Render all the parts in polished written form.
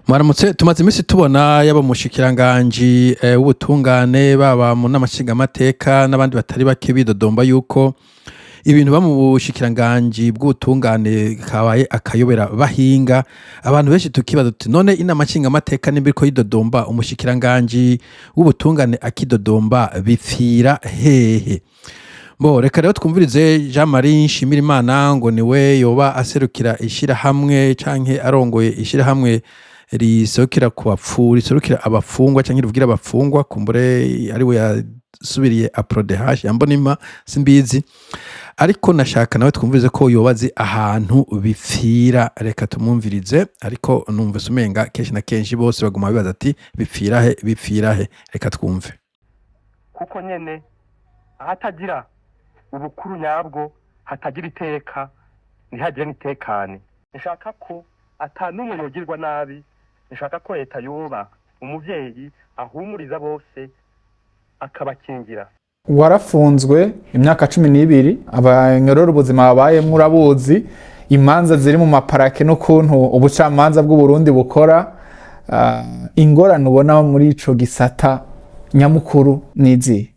Mwaramutse tumaze imisi tubona yaba mushikiranganje w'ubutungane baba mu namashinga amateka n'abandi batari bake bidodomba yuko ibintu bamubushikiranganje bw'ubutungane kabaye akayobera bahinga abantu benshi tukibaza tuti none inamashinga amateka nimbiriko yidodomba umushikiranganje w'ubutungane akidodomba bipfira hehe. Bo reka rero twumvirize Jean Marie Nshimirimana ngo niwe yoba aserukira ishira hamwe canke arongoye ishira hamwe riserukira ku bapfuri riserukira abafungwa canke rivugira abafungwa kumbure ari we yasubiriye APRODH yambonima simbizi ariko nashaka nawe twumvirize ko yobazi ahantu bipfira reka tumwumvirize ariko numva sumenga kenshi na kenshi bose baguma bibaza ati bipfira he reka twumve kuko nyene ahatagira ubukuru nyabwo hatagira iteka ntihagire nitekane nshaka ko atanumwe yogirwa nabi nshaka ko leta yoba umuvyeyi ahumuriza bose akabakingira. Warafunzwe imyaka 12 abanyorora ubuzima babayemwe urabuzi imanza ziri mu maparake no kuntu ubucamanza bw'u Burundi bukora ingorane ubona muri ico gisata nyamukuru nizi.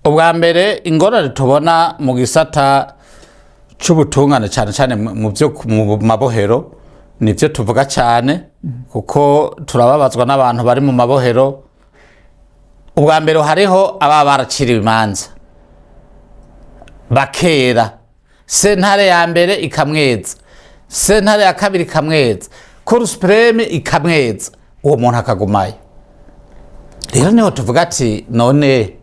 Ubwa mbere ingorane tubona mu gisata c'ubutungane cyane mu byo mu mabohero nivyo tuvuga cyane kuko turababazwa n'abantu bari mu mabohero. Ubwa mbere hariho aba baraciriwe imanza bakera sentare ya mbere ikamweza sentare ya kabiri ikamweza Cour supreme ikamweza uwo muntu akagumayo. Rero niho tuvuga ati none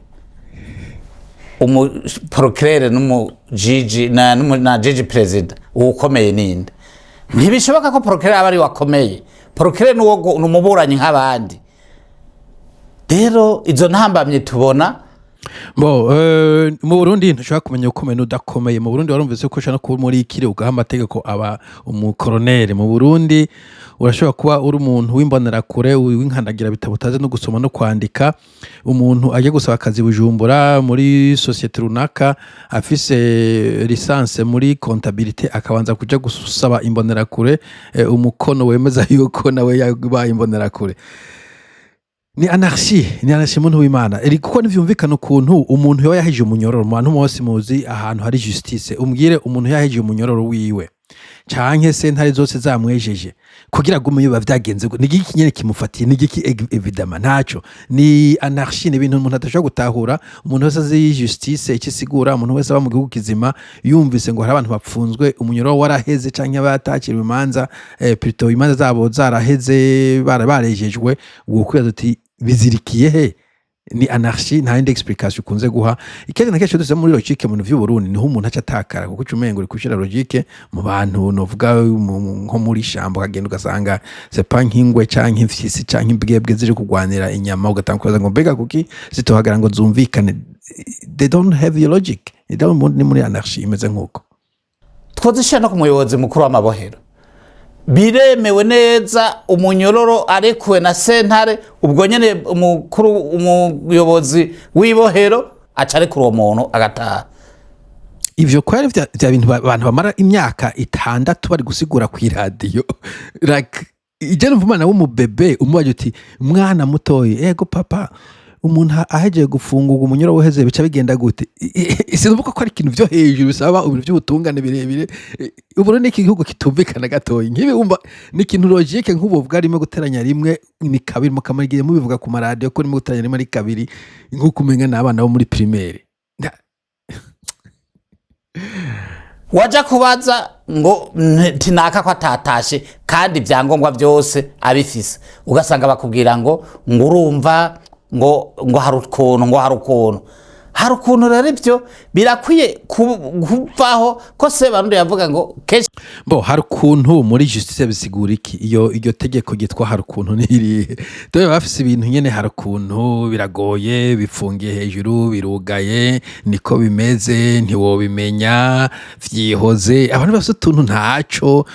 procureur n'umujiji na jiji president ukomeye ninde ntibishoboka ko procureur abari wakomeye procureur n'umuburanyi nk'abandi. Rero izo ntambamye tubona mu Burundi ntushaka kumenya ukomeye n'udakomeye. Mu Burundi warumvise ko ushaka kuba muri ikire ugaha amategeko aba umukoronere. Mu Burundi urashobora kuba uri umuntu w'imbonerakure w'inkandagira bitabutaze no gusoma no kwandika umuntu aje gusaba akazi Bujumbura muri societe runaka afise licence muri comptabilité akabanza kuja gusaba imbonerakure umukono wemeza yuko nawe yabaye imbonerakure. Ni anarchie muntu w'Imana kuko nivyumvikana ukuntu umuntu yo yahije umunyororo mu bantu bose muzi ahantu hari justice umbwire umuntu yahije umunyororo wiwe canke sentare zose zamwejeje kugira gume biba vyagenze ni giki nyene kimufatiye ni giki evidama ntaco ni anarchie ibintu umuntu atashobora gutahura. Umuntu wese azi justice ikisigura umuntu wese aba mu gihugu kizima yumvise ngo hari abantu bapfunzwe umunyororo waraheze canke abatakiriwe imanza plutôt imanza zabo zaraheze barejejwe ukwiye ati bizirikiye he. Ni anarchie nta indi explication kunze guha ikindi nakesho duse muri logique mu vy'u Burundi niho umuntu acatakara kuko cumengo uri kushira logique mu bantu novuga nko muri shambo kagenda ugasanga c'est pas nkingwe canke imfyisi canke imbwebwe zije kugwanira inyama ugatankuza ngo mbega kuki zitohagara ngo zumvikane. They don't have your logic. Ni muri anarchie imeze nkuko twozishira no ku muyobozi mukuru w'amabohero biremewe neza umunyororo arekuwe na sentare ubwo nyene umukuru umuyobozi w'ibohero acare kuri uwo muntu agataha. Ivyo kwari vya bintu abantu bamara imyaka 6 bari gusigura ku radio like ijana mvumana w'umubebe umubaje uti mwana mutoyi ego papa umuntu aheje gufungurwa umunyoro woheze bica bigenda gute. Sinumva ko ari ikintu vyo hejuru bisaba ibintu by'ubutungane birebire. Uburundi iki gihugu kitumvikana gatoyi nkibi umva ni ikintu logique nk'ubu bwarimo guteranya rimwe ni kabiri mu kamarigiye mubivuga ku maradio ko rimwe guteranya rimwe ari kabiri nk'uko umenga n'abana bo muri primaire. Waja kubaza ngo tinaka ko atatashe kandi byangombwa byose abifise ugasanga bakubwira ngo urumva ngo hari ukuntu rero ibyo birakwiye kuvaho ko se barundi yavuga ngo keshi hari ukuntu muri justice bisigura iki iyo tegeko gitwa hari ukuntu niri dore bafise ibintu nyene hari ukuntu biragoye bifungiye hejuru birugaye niko bimeze ntiwobimenya vyihoze abantu bafise utuntu ntaco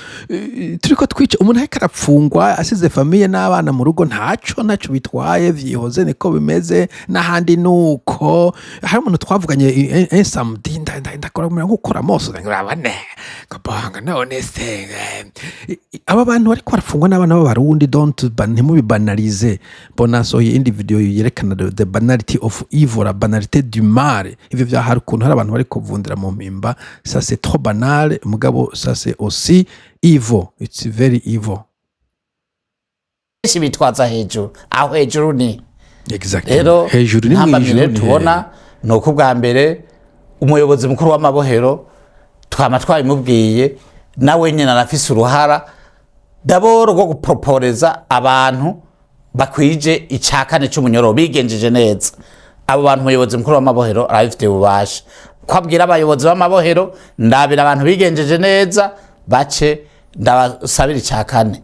turiko twica umuntu ariko arapfungwa asize famille n'abana mu rugo ntaco bitwaye vyihoze niko bimeze n'ahandi nuko hari umuntu twavuganye samedi ndakora nk'ukora mose urabane kabanga none se aba bantu bariko barafungwa n'abana b'abarundi ntimubibanalize mbona sohoye indi video yerekana the banality of evil, la banalité du mal. Ivyo vya hari ukuntu hari abantu bari kuvundira mu mpimba, ça c'est trop banal mugabo ça c'est aussi evil, it's very evil. Isi bitwaza hejuru aho hejuru ni Exactly. Hejuru ni mwijuru tubona nuko bwa mbere umuyobozi mukuru w'amabohero twama twabimubwiye nawe nyene arafise uruhara daboro rwo guproporeza abantu bakwije icakane cy'umunyoro bigenjeje neza. Abo bantu umuyobozi mukuru w'amabohero arabifite ububasha kwabwira abayobozi b'amabohero ndabira abantu bigenjeje neza bace ndabasabira icakane.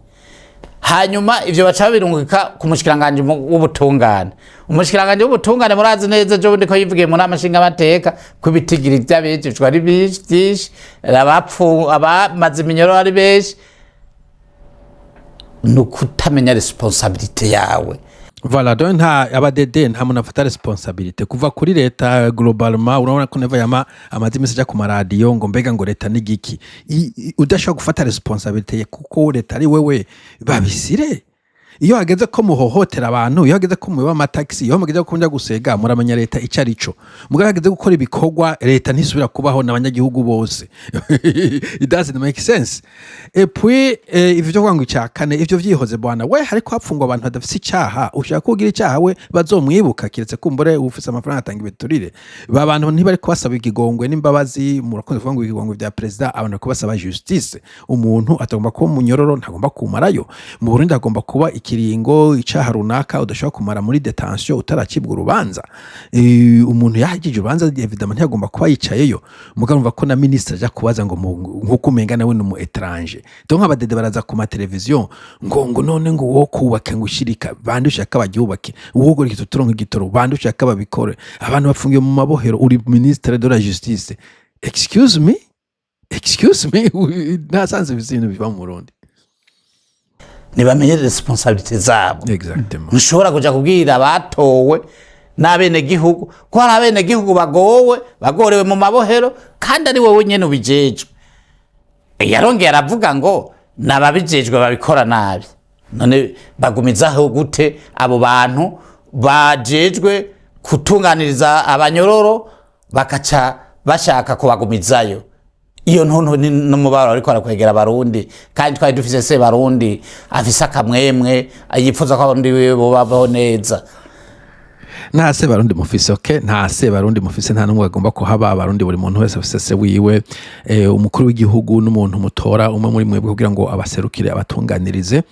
Hanyuma ivyo baca birungika ku mushikiranganje w'ubutungane. Umushikiranganje w'ubutungane murazi neza jo ndiko yivugiye mu nama nshinga mateka kubitigiri by'abejejwe ari byinshi abapfu abamaze iminyoro ari benshi nukutamenya responsabilité yawe. Voilà, donc nta abadede nta muntu afata responsabilité kuva kuri leta globalement. Urabona ko neva yama amazi message ku maradiyo ngo mbega ngo leta nigiki udashaka gufata responsabilité kuko leta ari wewe babisire. Iyo hageze ko muhohotera abantu, iyo hageze ko muba amataxi, iyo hageze ko njya gusega muramenya leta icarico. Muga hageze gukora ibikorwa leta ntisubira kubaho n'abanyagihugu bose. It doesn't make sense. Et puis ivyo kwangu cyakane ivyo vyihoze bwana we hariko hapfungwa abantu badafise icyaha, ushaka kugira icyaha we bazomwibuka kiretse kumbure ufise amafaranga atanga ibiturire. Ba bantu ntibari kubasaba igigongwe n'imbabazi, murakoze kuvuga ngo igigongwe bya president abantu kubasaba justice. Umuntu atagomba kuba munyororo ntagomba kumarayo. Mu Burundi agomba kuba ikiringo icaha runaka udashobora kumara muri detention utaracibwa urubanza. Umuntu yahagije urubanza evidemment ntagomba kuba yicayeyo. Mugarumva ko na ministre aja kubaza ngo nkuko umenga nawe no mu étranger. Donc abadede baraza ku ma television ngo none ngo wo kubaka ngo ushirika bandi ushaka bagyubake uwo gito turonka igitoro bandi ushaka babikore. Abantu bafungiye mu mabohero uri ministre de la justice. Excuse me nasanze bizino biva mu Burundi. Nibamenye responsabilité zabo. Exactement. Nshobora kuja kubwira abatowe n'abene gihugu ko hari abene gihugu bagorewe mu mabohero kandi ari wowe nyene ubijejwe. Yarongeye aravuga ngo nababijejwe babikora nabi. None bagumizaho gute abo bantu bajejwe kutunganiriza abanyororo bakaca bashaka kubagumizayo. Iyo ntonto n'umubaro ariko arakwegera abarundi kandi twari dufise se barundi afisa kamwemwe yipfuza ko abarundi bo babaho neza. Nta se barundi mufise okay, nta se barundi mufise nta numwe agomba ko haba abarundi buri muntu wese afise se wiwe. Umukuru w'igihugu n'umuntu mutora umwe muri mwebwe kugira ngo abaserukire abatunganirize.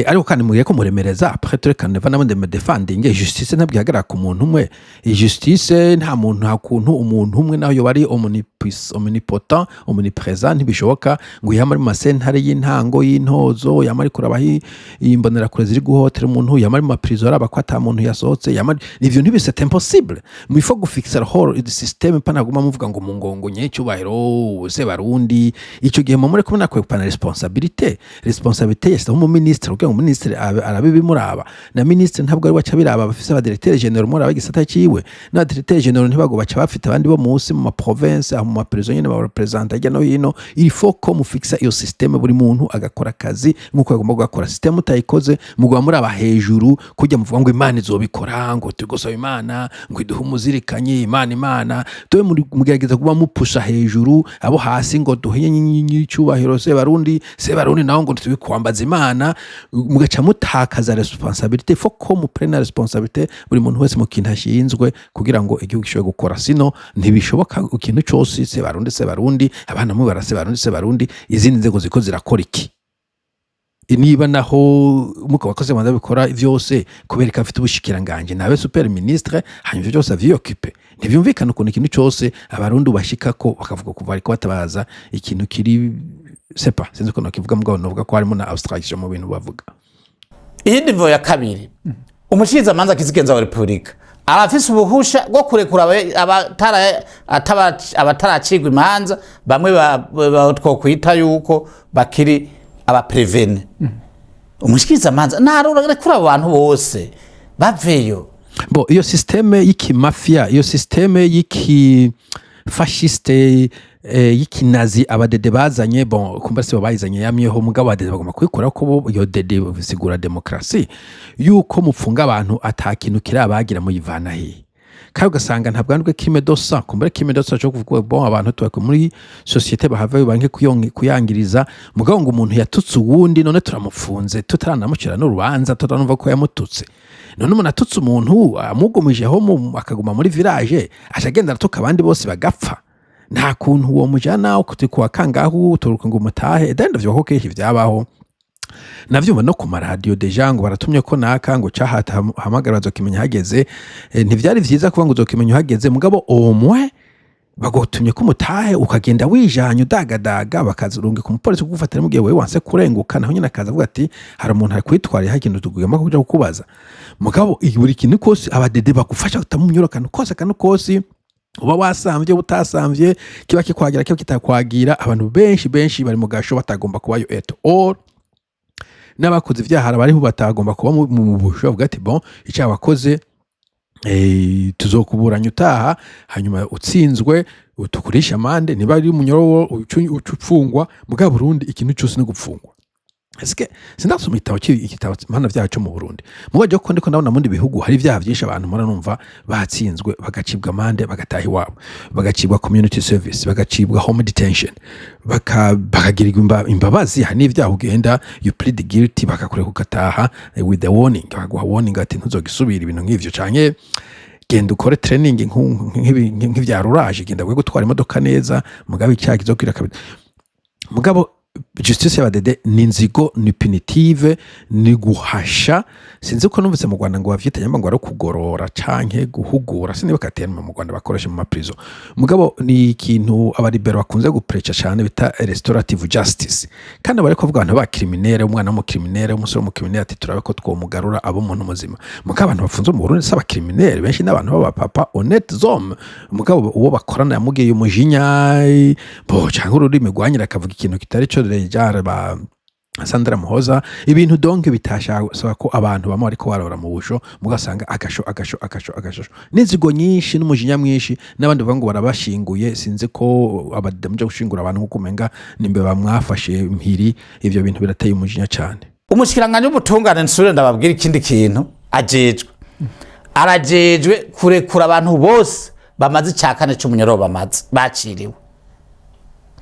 Ariko kandi mugiye ko muremereza après tout quand neva namwe de defending justice ntabwihagarara ku muntu umwe. Justice nta muntu hakuntu umuntu umwe naho yo bari omnipotent omnipresent ntibishoboka ngo yamari mu masentare y'intango y'intozo yamari kurabahi imbonera kure ziri guhotera umuntu yamari mu prison abakwata muntu yasohotse yamari ivyo ntibise impossible. Mu faut gufixer whole the system pana guma muvuga ngo mungongo nyecyubahiro se barundi ico gihe muri kubona kwe pana responsabilité yese mu ministre ugira ngo ministre arabibimuraba na ministre ntabwo ari baca biraba bafise aba directeur general muri abagisata ciwe na directeur general ntibago baca bafite abandi bo munsi mu ma province mu ma prison nyene ba represent ajya no hino. Il faut ko mu fixa iyo system buri muntu agakora kazi nkuko agomba gukora. System utayikoze mugwa muri aba hejuru kujya muvuga ngo Imana izobikora ngo tugosaba Imana ngo iduhe umuzirikanye Imana toye mugerageza kuba mupusha hejuru abo hasi ngo duhe nyicubahiro se barundi naho ngo tubikwambaza Imana mugaca mutakaza responsabilité. Faut ko mu prendre responsabilité buri muntu wese mu kintu ashinzwe kugira ngo igihugu gishobore gukora, sino ntibishoboka ikintu cyose se barundi abana mu barase barundi izindi nzego ziko zirakora iki. Niba naho muko bakoze manda bikora vyose kubereka afite ubushikiranganje nabe super ministre hanyuma byose avyokipe. Ntibyumvikana ukuntu ikintu cyose abarundi bashika ko bakavuga kuva ariko batabaza ikintu kiri sepa sinzi ko nakivuga mugabo novuga ko harimo na abstraction mu bintu bavuga. Iyi nivo ya kabiri umushikiza manza kizigenza wa Republika arafise ubuhusha bwo kurekura abataracigwa imanza bamwe twokwita yuko bakiri abaprevene. Umushikiza manza narurekura abantu bose baveyo Bo iyo systeme y'ikimafia, iyo systeme y'ikifashiste y'ikinazi abadede bazanye, bon kumba se bayizanye yamyeho, mugabo abadede bagomba kwikora ko bo iyo dede bisigura demokrasi yuko mupfunga abantu atakintu kirabagira mu yivana he, kandi ugasanga ntabwo andwe crime d'osa, kumbere crime d'osa cyo kuvuga bon abantu tubako muri societe bahava banke kuyangiriza, mugabo ngo umuntu yatutse uwundi none turamupfunze tutaranamucira n'urubanza tutanumva ko yamututse, none umuntu atutse umuntu amugumijeho akaguma muri village ashagenda aratuka abandi bose bagapfa, nta kuntu uwo mujana ukutikuwa kangaho turuka ngo mutahe dende vyo ko keshi vyabaho navyumva no ku maradiyo deja ngo baratumye ko naka ngo cahata hamagara bazokimenya hageze, ntivyari vyiza kuba ngo uzokimenya hageze, mugabo omwe bagotumye ko mutahe ukagenda wijanye udagadaga bakazurunga ku mupolisi kugufatira mugihe wewe wanse kurenguka, naho nyine akaza avuga ati hari umuntu ari kwitwara hakintu tuguyama kuja kukubaza, mugabo buri kintu kose abadede bagufasha utamunyurokana kose kanu kose uba wasamvye utasamvye kiba kikwagira kiba kitakwagira, abantu benshi bari mu gasho batagomba kubayo at all, n'abakoze ivyaha bariho batagomba kuba mu busho bavuga ati bon icyo abakoze tuzokuburanya utaha, hanyuma utsinzwe utukurisha amande, niba ari umunyoro ucupfungwa muga Burundi ikintu cyose no gupfungwa. Eske sindasoma igitabo mana vyacu mu Burundi, mugaje ko ndiko ndabona mundi bihugu hari vyaha byinshi abantu mara numva batsinzwe bagacibwa amande bagataha iwabo, bagacibwa community service, bagacibwa home detention, bakagirirwa imbabazi, hani ivyaha ugenda you plead guilty bakakure kugataha with the warning, bakaguha warning ati ntuzogisubira ibintu nk'ivyo, canke genda ukore training nk'ivya ruraje, genda gutwara imodoka neza, mugabe icyaha kizokwira kabiri, mugabo justice y'abadede ni inzigo, ni punitive, ni guhasha, sinzi ko numvise mu Rwanda ngo bavyita nyamba ngo ari kugorora canke guhugura, siniba katerme mu Rwanda bakoresha mu maprizo, mugabo ni ikintu abaribero bakunze guprecha cyane bita restorative justice, kandi bariko bavuga abantu ba criminel, umwana mu criminel, umusore mu criminel ati turabe ko twomugarura abo muntu muzima, mugabo abantu bafunze mu Burundi saba criminel benshi n'abantu baba papa honnête homme, mugabo uwo bakorana yamugiye umujinya bo cyangwa ururimi rwanyira akavuga ikintu kitari cyo rejara ba Sandra Muhoza, ibintu donke bitashaka ko abantu bamwe ariko barora mu busho mugasanga agasho n'inzigo nyinshi n'umujinya mwinshi, n'abandi bavuga ngo barabashinguye, sinzi ko abadamuje gushingura abantu nkukumenga nimbe bamwafashe mpiri, ivyo bintu birateye umujinya cyane. Umushikiranganje w'ubutungane nsure ndababwira ikindi kintu arajejwe kurekura abantu bose bamaze cyakane cy'umunyoro bamaze baciriwe,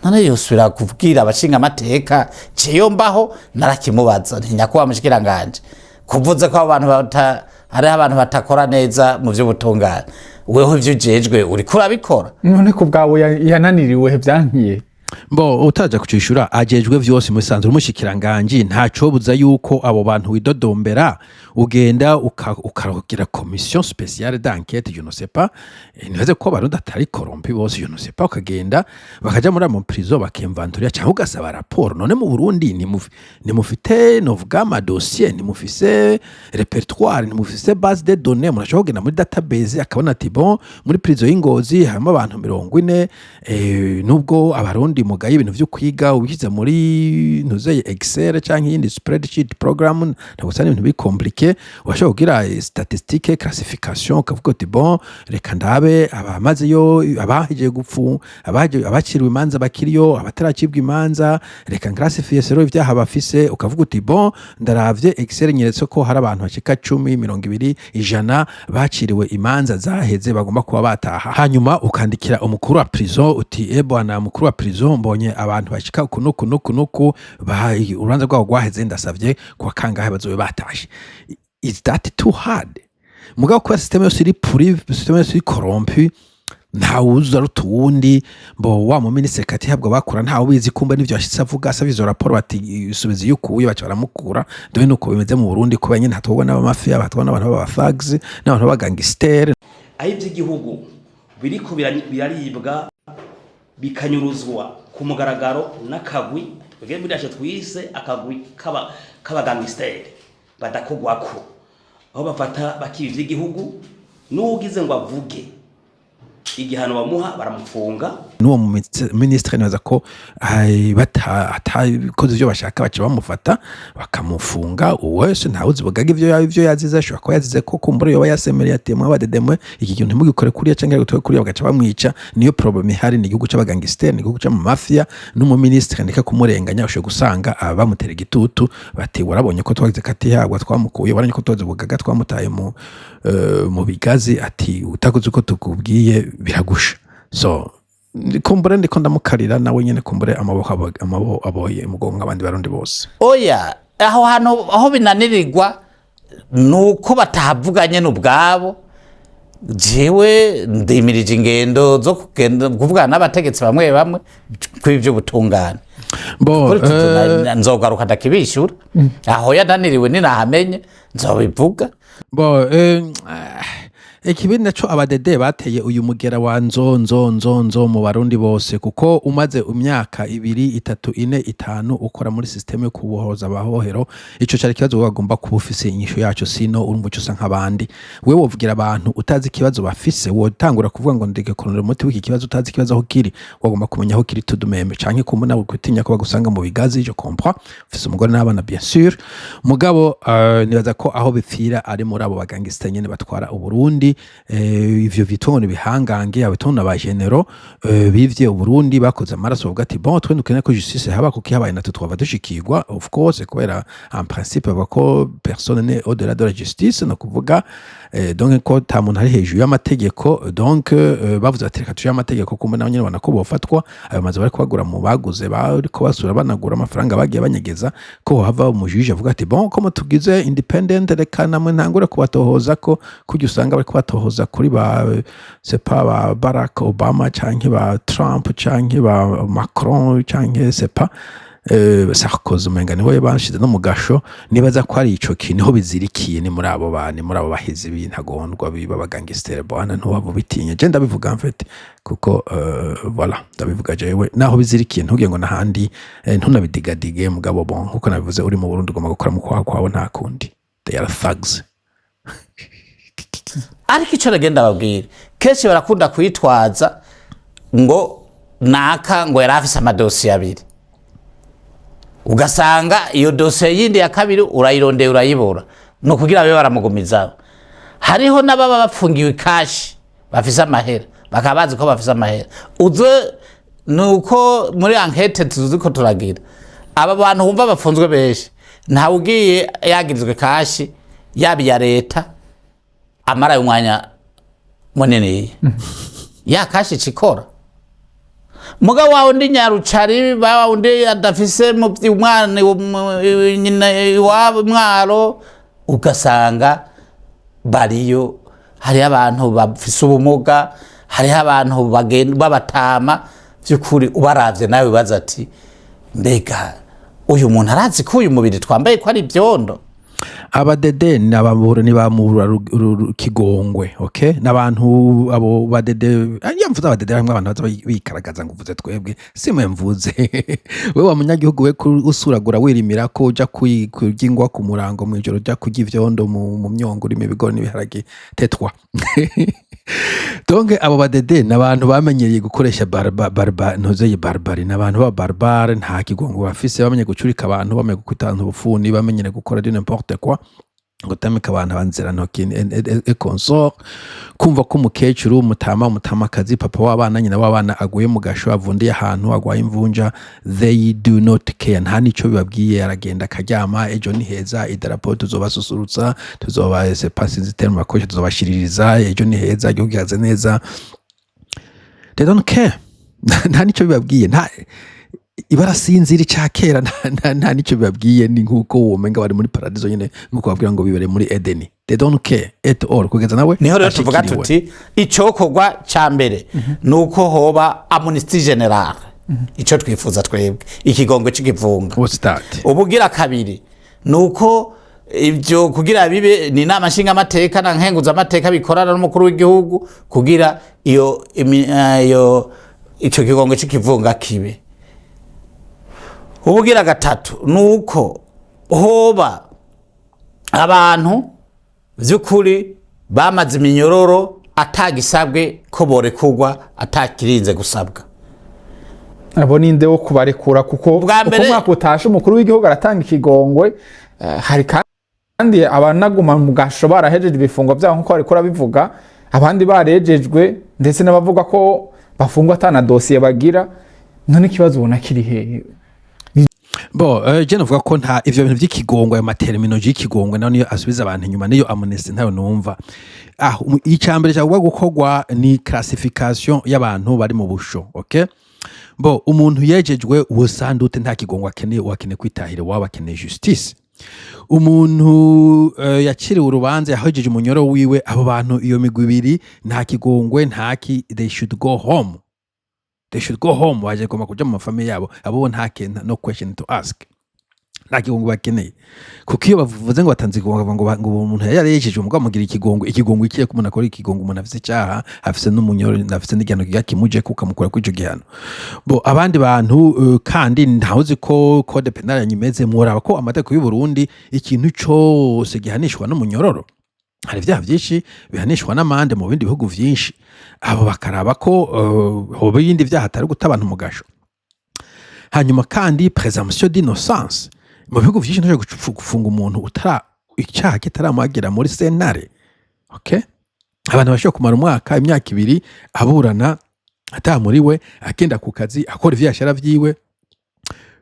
none yosubira kubwira abashinga amateka ciyo mbaho narakimubaza ntinyakwa mushikiranganje kuvuze ko abantu hari abantu batakora neza mu by'ubutungane, weho ivyo jejwe uri kurabikora, none ko bwawe yananiriwe byankiye Mbo utaja kucishura ajejwe vyose musanzwe umushikiranganje ntaco buza yuko abo bantu widodombera ugenda ukarogira commission spéciale d'enquête, je ne sais pas, nibaze ko barundi atari korompi bose, je ne sais pas, ukagenda bakaja muri mu prison bakemvantoria cyangwa ugasaba rapport. None mu Burundi ni mufite novuga ama dossier, ni mufise répertoire, ni mufise base de données, murashobora kugenda muri database akabona ati bon muri prison y'Ingozi harimo abantu 40 nubwo abarundi mugaye ibintu byo kwiga ubikiza muri ntuzeye Excel canke yindi spreadsheet program, ntabwo sane ibintu bikomplike, washobora kugira statistique classification kavuga ati bon reka ndabe abamaze yo abahije gupfu abakiriwe imanza bakiriyo abataracibwa imanza, reka classifie sero ivyaha bafise, ukavuga uti bon ndaravye Excel nyeretse ko hari abantu bashika 10 20 100 baciriwe imanza zaheze bagomba kuba bataha, hanyuma ukandikira umukuru wa prison uti bwana mukuru wa prison mbonye abantu bashika kunuku urubanza rwabo rwaheze ndasavye kwa kangahe bazobe batashe. Is that too hard? Mugabo kwa system yose iri prive, system yose iri corrompu, nta wuza rutundi mbo wa mu ministre kati habwo bakora nta ubizi kumba n'ivyo yashitse avuga asabizo rapport bati subizi yukuye baca baramukura, dore nuko bimeze mu Burundi kuba nyine hatobwa n'abamafia batwa n'abantu baba thugs n'abantu bagangster, aho ivy'igihugu biriko biraribwa bikanyuruzwa ku mugaragaro n'akagwi twege bidashe twise akagwi k'abagangster badakogwako, aho bafata bakibi vy'igihugu n'ugize ngo avuge igihano bamuha baramufunga n'uwo ministre neza ko batakoze ivyo bashaka baca bamufata bakamufunga uwese ntawuzi bogaga ivyo yazize ashobora kuba yazize ko kumbura yoba yasemereye ati mwe abadedemwe iki kintu ntimugikore kuriya canke gutwe kuriya bagaca bamwica niyo problem ihari ni igihugu c'abagangster ni igihugu c'amafia n'umuministre ndeka kumurenganya ushoboye gusanga bamutera igitutu bati warabonye ko twagize kati yagwa twamukuye waranye ko toze bogaga twamutaye mu bigazi ati utakoze uko tukubwiye biragusha so kumbure ndiko ndamukarira nawe nyene kumbure amabo aboye mugonga abandi barundi bose oya aho hano aho binanirirwa nuko batahavuganye n'ubwabo jewe ndimirije ingendo zo kugenda kuvugana n'abategetsi bamwe kw'ivyo butungane bo nzogaruka ndakibishura aho yananiriwe ninahamenye nzobivuga bo ikibindi naco abadede bateye uyu mugera wa nzo mu barundi bose kuko umaze imyaka 2, 3, 4, 5 ukora muri systeme yo kubohoza abahohero ico cari kibazo bagomba kubufise inyisho yaco sino urumva cyo nk'abandi wewe wovugira abantu utazi kibazo bafise wotangura kuvuga ngo ndege koronera umuti w'iki kibazo utazi kibazo aho kiri wagomba kumenya aho kiri tudumeme canke kumuna gutinya ko bagusanga mu bigazi je comprends ufise umugore n'abana bien sûr mugabo nibaza ko aho bipfira ari muri abo bagangista nyene batwara uburundi ivyo bitongo bihangange abitona ba genero bivye uburundi bakoze amaraso bavuga ati bon twe dukeneye ko justice haba kuko habaye natwe twava dushikirwa of course kubera en principe bako personne n'est au-delà de la justice no kuvuga donc ko ta muntu ari hejuru y'amategeko donc bavuze ati reka tuje amategeko kumbe naho nyine bana ko bofatwa ayo maze bari kubagura mu baguze bari ko basura banagura amafaranga bagiye banyegeza ko hava umujije avuga ati bon comme tugize independent reka namwe ntangure kubatohoza ko kujya usanga bari kubatohoza kuri ba c'est pas ba Barack Obama canke ba Trump canke ba Macron canke c'est pas Sarkozy umenga niwe banshize no mugasho nibaza ko ari ico kintu ho bizirikiye ni muri abo baheze b'intagondwa b'abagangster bwana ntubavo bitinye je ndabivuga mfete kuko voilà ndabivuga jewe naho bizirikiye ntugiye ngo nahandi ntunabidigadige mugabo bon nkuko nabivuze uri mu Burundi ugomba gukora mu kwawe nta kundi they are thugs ariko ico ragenda babwira kenshi barakunda kwitwaza ngo naka ngo yarafise amadosiye abiri ugasanga iyo dosiye yindi ya kabiri urayirondeye urayibura no kugira babe baramugumizaho hariho n'ababa bapfungiwe kashi bafise amahera bakabazi ko bafise amahera uze nuko muri enquête tuziko turagira aba bantu bumva bafunzwe benshi nta ugiye yagirizwe kashi yabi ya leta amara umwanya munene ya kashi cikora muga wawe ndi nyarucari bawe ndi adafise mu umwana nyina wabo mwaro ugasanga bariyo hari abantu bafise ubumuga hari abantu bagenda babatama byukuri ubaravye nawe baza ati mbega uyu muntu arazi ko uyu mubiri twambaye ko ari byondo abadede n'ababura ni bamura kigongwe okay nabantu abo badede yamvuza abadede hamwe abantu baza bikaragaza ngo uvuze twebwe simwe mvuze wewe munyagihugu we usuragura wirimira ko uja kugingwa ku murango mu ijoro uja kujya ivyondo mu myongo uri mibigoro n'ibiharage tetwa donc abo badede n'abantu bamenyereye gukoresha ntuzeye barbari n'abantu ba barbare nta kigongo bafise bamenye gucurika abantu bamenye gukutana ubufuni bamenyere gukora du n'importe quoi gutamika abantu banzira ntoki et consort kumva ko umukecuru umutamakazi papa w'abana nyina w'abana aguye mu gasho avundiye ahantu agwaye imvunja they do not care nta nico bibabwiye aragenda akaryama ejo ni heza idarapo tuzobasusurutsa tuzoba se passes terme akoje tuzobashiririza ejo ni heza igihugu gihaze neza they don't care nta nico bibabwiye nta ibarasinzira cyakera nta nico bibabwiye ni nkuko womenga bari muri paradizo nyine nkuko babwira ngo bibere muri Edeni they don't care at all kugeza nawe niho rero tuvuga tuti icokogwa ca mbere nuko hoba amnesty general ico twifuza twebwe ikigongwe c'ikivunga ubugira kabiri nuko ibyo kugira bibe ni nama nshinga amateka na nkenguza amateka bikorana n'umukuru w'igihugu kugira iyo ico kigongwe c'ikivunga kibe ubugira gatatu nuko hoba abantu vy'ukuri bamaze iminyororo atagisabwe ko borekurwa atakirinze gusabwa abo ninde wo kubarekura kuko Bwa mbere- uko mwaka utashe umukuru w'igihugu aratanga ikigongwe hari kandi abanaguma mu gasho barahejeje ibifungo byabo nkuko bariko barabivuga abandi barejejwe ndetse n'abavuga ko bafungwa atana dosiye bagira none ikibazo ubona kiri hehe je navuga ko nta ivyo bintu vy'ikigongwe ayo materminology y'ikigongwe nayo niyo asubiza abantu inyuma niyo amnesty ntayo numva icambere cyagwa gukorwa ni classification y'abantu bari mu busho okay umuntu yejejwe wosandute nta kigongwe akeneye wakeneye kwitahira waba akeneye justice umuntu yakiriwe urubanza yahojeje umunyoro wiwe abo bantu iyo migwi ibiri nta kigongwe ntaki they should go home waje koma kuja mu mafamiye yabo abo ntakenda no question to ask nta kigongwe bakeneye kuko iyo bavuze ngo batanze ikigongwe ngo umuntu yarejeje umugabo mugira ikigongwe ikiye ko umuntu akora ikigongwe umuntu afise cyaha afise n'umunyoro afise n'igihano kimuje kuko amukora kwico gihano abandi bantu kandi ntawuzi ko code penal yanyimeze mworaba ko amategeko y'u Burundi ikintu cyose gihanishwa n'umunyororo hari vyaha vyinshi bihanishwa n'amande mu bindi bihugu vyinshi abo bakaraba ko hoba yindi vyaha atari guta abantu mu gasho hanyuma kandi présomption d'innocence mu bihugu vyinshi ntaje gufunga umuntu icyaha kitaramuhagera muri sentare okay abantu bashobora kumara umwaka imyaka 2 aburana atamuriwe agenda ku kazi akora ivyashara vyiwe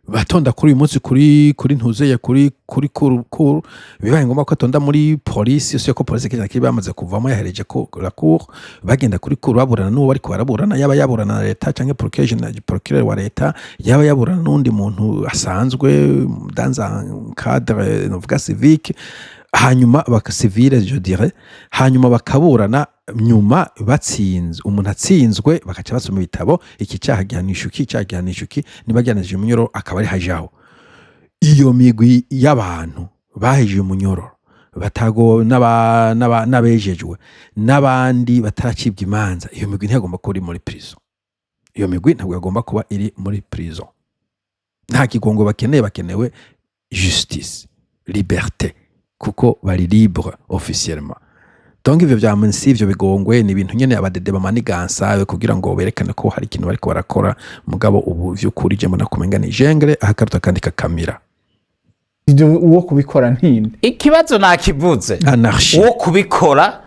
batonda kuri uyu munsi kuri ntuzeye kuri cour bibaye ngomba ko atonda muri police yo ko police kenya kiri bamaze kuvamo yahereje ko la cour bagenda kuri cour baburana n'uwo bari baraburana yaba yaburana na leta canke procureur wa leta yaba yaburana n'undi muntu asanzwe dans un cadre novuga civique hanyuma civile je dirais hanyuma bakaburana nyuma batsinze umuntu atsinzwe bakaca basoma ibitabo iki cyaha gihanishuki nibajyanije umunyoro akaba ari hajaho iyo migwi y'abantu baheje umunyoro batago n'abejejwe n'abandi bataracibwa imanza iyo migwi ntiyagomba kuba iri muri prison iyo migwi ntabwo yagomba kuba iri muri prison nta kigongo bakenewe justice liberté kuko bari libre officiellement donc ivyo vya munsi ivyo bigongwe ni ibintu nyene abadede bamanigansa kugira ngo berekane ko hari ikintu bariko barakora mugabo ubu vy'ukuri je mbona kumenga ni jengre ahakaruta kandi kakamira ibyo uwo kubikora ntinde ikibazo nakivuze anarchie uwo kubikora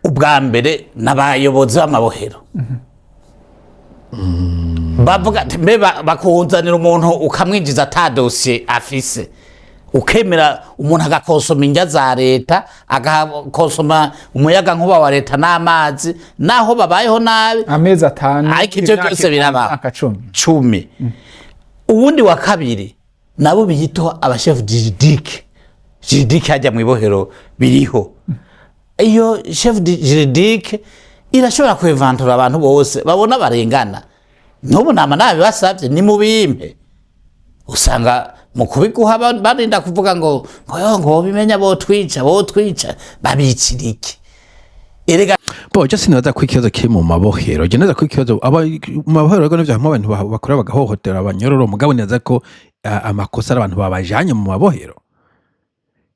ubwa mbere n'abayobozi b'amabohero bavuga mbe bakunzanira umuntu ukamwinjiza ata dossier afise ukemera umuntu agakonsoma indya za leta agakonsoma umuyaga nkuba wa leta n'amazi naho babayeho nabi amezi 5 ariko ivyo byose biraba 10 ubundi wa kabiri nabo biyito abachef juridique hajya mu ibohero biriho iyo chef juridique irashobora kwevantura abantu bose babona barengana n'ubu nama nabi basabye ni mubimpe usanga mu kubiguha barinda kuvuga ngo bimenya bo twica babiciriki erega je sinaza ko ikibazo kiri mu mabohero je naza ko ikibazo mu mabohero rero n'ivyo abantu bakora bagahohotera abanyororo mugabo neza ko amakosa abantu babajanye mu mabohero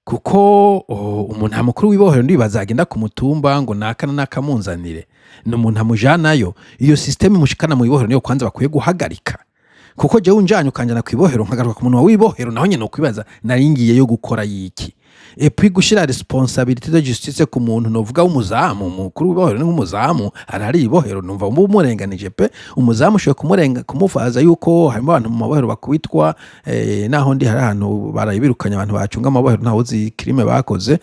kuko umuntu amukuru w'ibohero ndibaza agenda ku mutumba ngo nakana nakamunzanire n'umuntu amujanayo iyo system mushikana mu ibohero niyo kwanza bakwiye guhagarika kuko je unjanye ukanjana kwibohero nkagaruka ku muntu wibohero naho nyene ukwibaza naringiye yo gukora yiki et puis gushira responsabilité de justice ku muntu novuga umuzamu mukuru w'ibohero n'umuzamu arari ibohero numva umurenganije pe umuzamu shwe kumufaza yuko harimo abantu mu mabohero bakubitwa naho ndi hari ahantu barayibirukanya abantu bacunga amabohero ntaho uzi crime bakoze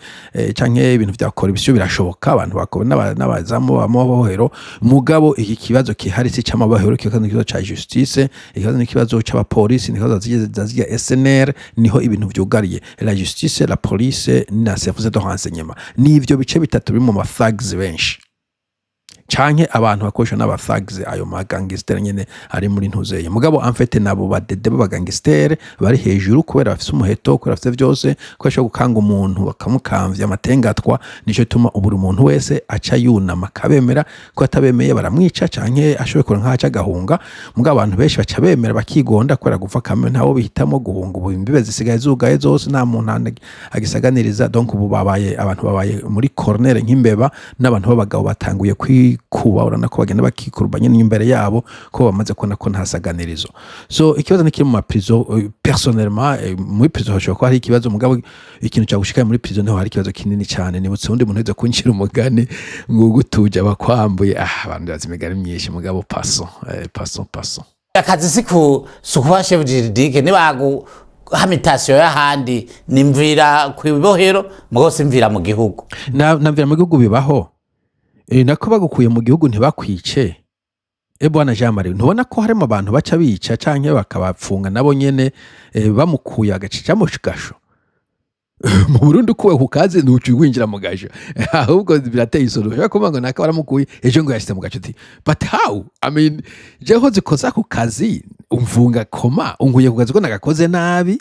canke ibintu vyakora ibisyo birashoboka abantu bakobona n'abazamu b'amabohero mugabo iki kibazo kihari si cy'amabohero kibazo ca justice ikibazo n'ikibazo c'abapolisi n'ikibazo z'ya SNR niho ibintu vyugariye la justice la police na service de renseignement nivyo bice bitatu biri mu mathags benshi canke abantu bakoresha n'abathags ayo magangster nyene ari muri ntuzeye mugabo amfete nabo badede b'abagangster bari hejuru kubera bafise umuheto kubera bafise vyose kwesha gukanga umuntu bakamukamvya amatengatwa nico tuma uburi umuntu wese aca yunama kabemera ko atabemeye baramwica canke ashobe kora nkaca gahunga mugabo abantu benshi baca bemera bakigonda kubera gupfa kamwe ntawo bihitamo guhunga ubu imbibe zisigaye zugaye zose nta muntu agisaganiriza donc ubu babaye abantu babaye muri corner nk'imbeba n'abantu b'abagabo batanguye kwikuba urana ko bagenda bakikuruba nyine imbere yabo ko bamaze kubona ko ntasaganirizo. So ikibazo ni kiri mu maprizo personnellement muri prizo hashobora ko hari ikibazo mugabo ikintu cyagushikaye muri prizo niho hari ikibazo kinini cyane. Nibutse undi muntu weze kunshira umugani ngo gutuje abakwambuye abantu bazimigara myinshi mugabo paso akazi sikuba chef juridique nibagu hamitasiyo y'ahandi nimvira ku bibohero mugabo simvira mu gihugu namvira mu gihugu bibaho nako bagukuye mu gihugu ntibakwice bwana Jean Marie ntubona ko harimo abantu baca bica canke bakabapfunga nabo nyene bamukuye agacica mu gasho mu Burundi kuwe ku kazi ntuci winjira mu gasho ahubwo birateye isoro yo kuvuga ngo naka baramukuye ejo ngo yashite mu gasho ati but how I mean jeho zikoza ku kazi umvunga koma unguye ku kazi ko nagakoze nabi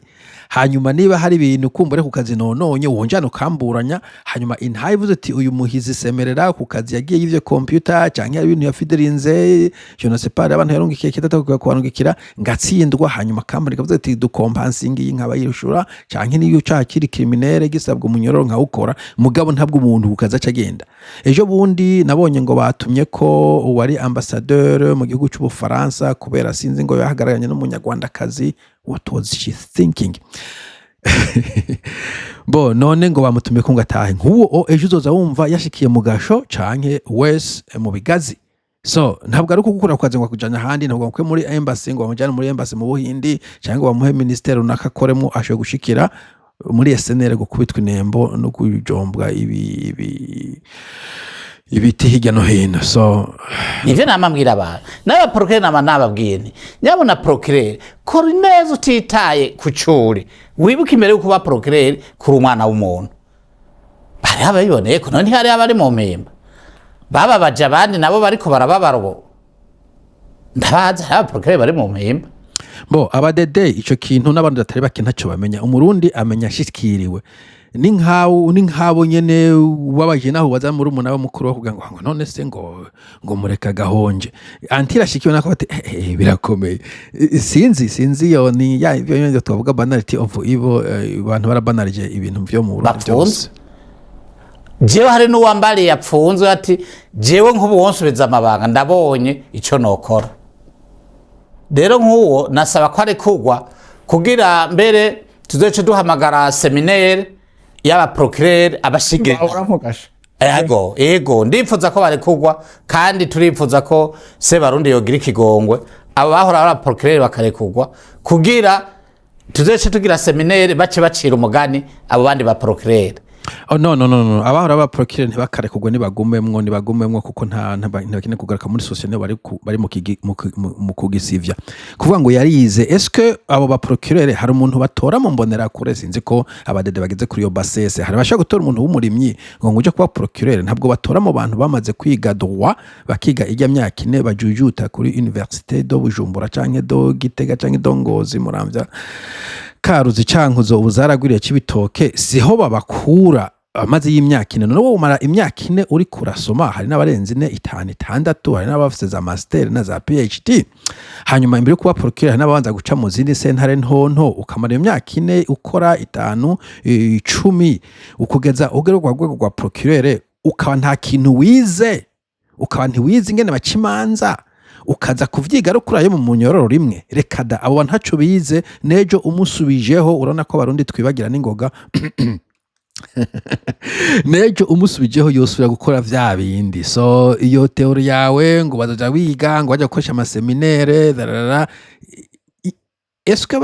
hanyuma niba hari ibintu kumbure ku kazi nononye wonjana ukamburanya hanyuma intayivuze ati uyu muhizi semerera ku kazi yagiye y'ivyo computer canke ibintu yafiderinze je ne sais pas abantu yarungikiye kitata kwarungikira ngatsindwa hanyuma kambari kavuze ati du compensing y'inkaba yirushura canke niyo cakiri criminel gisabwa umunyororo nka ukora mugabo ntabwo umuntu ku kazi acagenda. Ejo bundi nabonye ngo batumye ko wari ambassadeur mu gihugu cy'u Faransa kubera sinzi ngo yahagararanye n'umunyarwanda kazi. What was she thinking? Bo none ngo bamutume ko ngatahe nk'uwo ejo uzoza wumva yashikiye mu gasho canke wese mu bigazi. So ntabwo ari ukukura kwaze ngo kujanya handi ntabwo ngo muri embassy ngo bamujane muri embassy mu Buhindi canke ngo bamuhe ministère runaka koremo asho gushikira muri SNL gukubitwa inembo no kujombwa ibiti hirya no hino. So nivyo namambwira abantu n'aba procureur nababwiye nti nyabona procureur kora neza utitaye ku curi wibuka imbere yo kuba procureur kuri umwana w'umuntu bari abayiboneye ko none hari abari mu mpemba baba baje abandi nabo bariko barababarobo ndabaza aba procureur bari mu mpemba. Bo abadede ico kintu n'abantu batari bake ntacyo bamenya. Umurundi amenya shikiriwe ni nkabo nyene wabaje naho waza muri umuntu aba mukuru wo kugira ngo none se ngo mureka gahonje antira shikiwe nako bati birakomeye sinzi yo ni ya ibyo twavuga banality of evil abantu barabanalije ibintu byo mu Burundi byose. Jewe hari n'uwambariye yapfunzwe ati jewe nk'ubu wonsubiza amabanga ndabonye ico nokora. Rero nk'uwo nasaba ko ari kugwa kugira mbere tuzoce duhamagara seminaire y'aba procureur abashigire ego ndipfuza ko bari kugwa kandi turipfuza ko se Barundi yogira ikigongwe abo bahora aba procureur bakarekugwa kugira tuzoce tugira seminaire bace bacira umugani abo bandi ba procureur. Oh no abahora aba procureur ntibakarekugwa nibagumemwo kuko nta bakine kugaruka muri societe bari mu kugisivya kuvuga ngo yarize. Est-ce que abo ba procureur hari umuntu batora mu mbonera kure sinzi ko abadede bageze kuri yo basese hari bashaka gutora umuntu w'umurimyi ngo uje kuba procureur ntabwo batora mu bantu bamaze kwiga droit bakiga ijya myaka ine bajujuta kuri Université do Bujumbura canke do Gitega canke do Ngozi Muramvya Karuzi cankuzo ubuzaragwiriye cibitoke siho babakura amaze y'imyaka ine. No umara imyaka ine uri kurasoma hari n'abarenze 4 5 6 hari n'abafite za master na za PhD hanyuma imbere kuba procureur hari n'abanza guca mu zindi sentare ntonto ukamara imyaka ine ukora 5 10 ukugeza ugero kwa rwego rwa procureur ukaba nta kintu wize ukaba ntiwize ingene bacimanza ukaza kuvyiga ari kurayo mu munyororo rimwe reka da abo ntaco bize nejo umusubijeho urana ko Barundi twibagira n'ingoga nejo umusubijeho yosubira gukora vya bindi. So iyo teori yawe ngo bazoja wiga ngo baje gukoresha amaseminaire darara est-ce que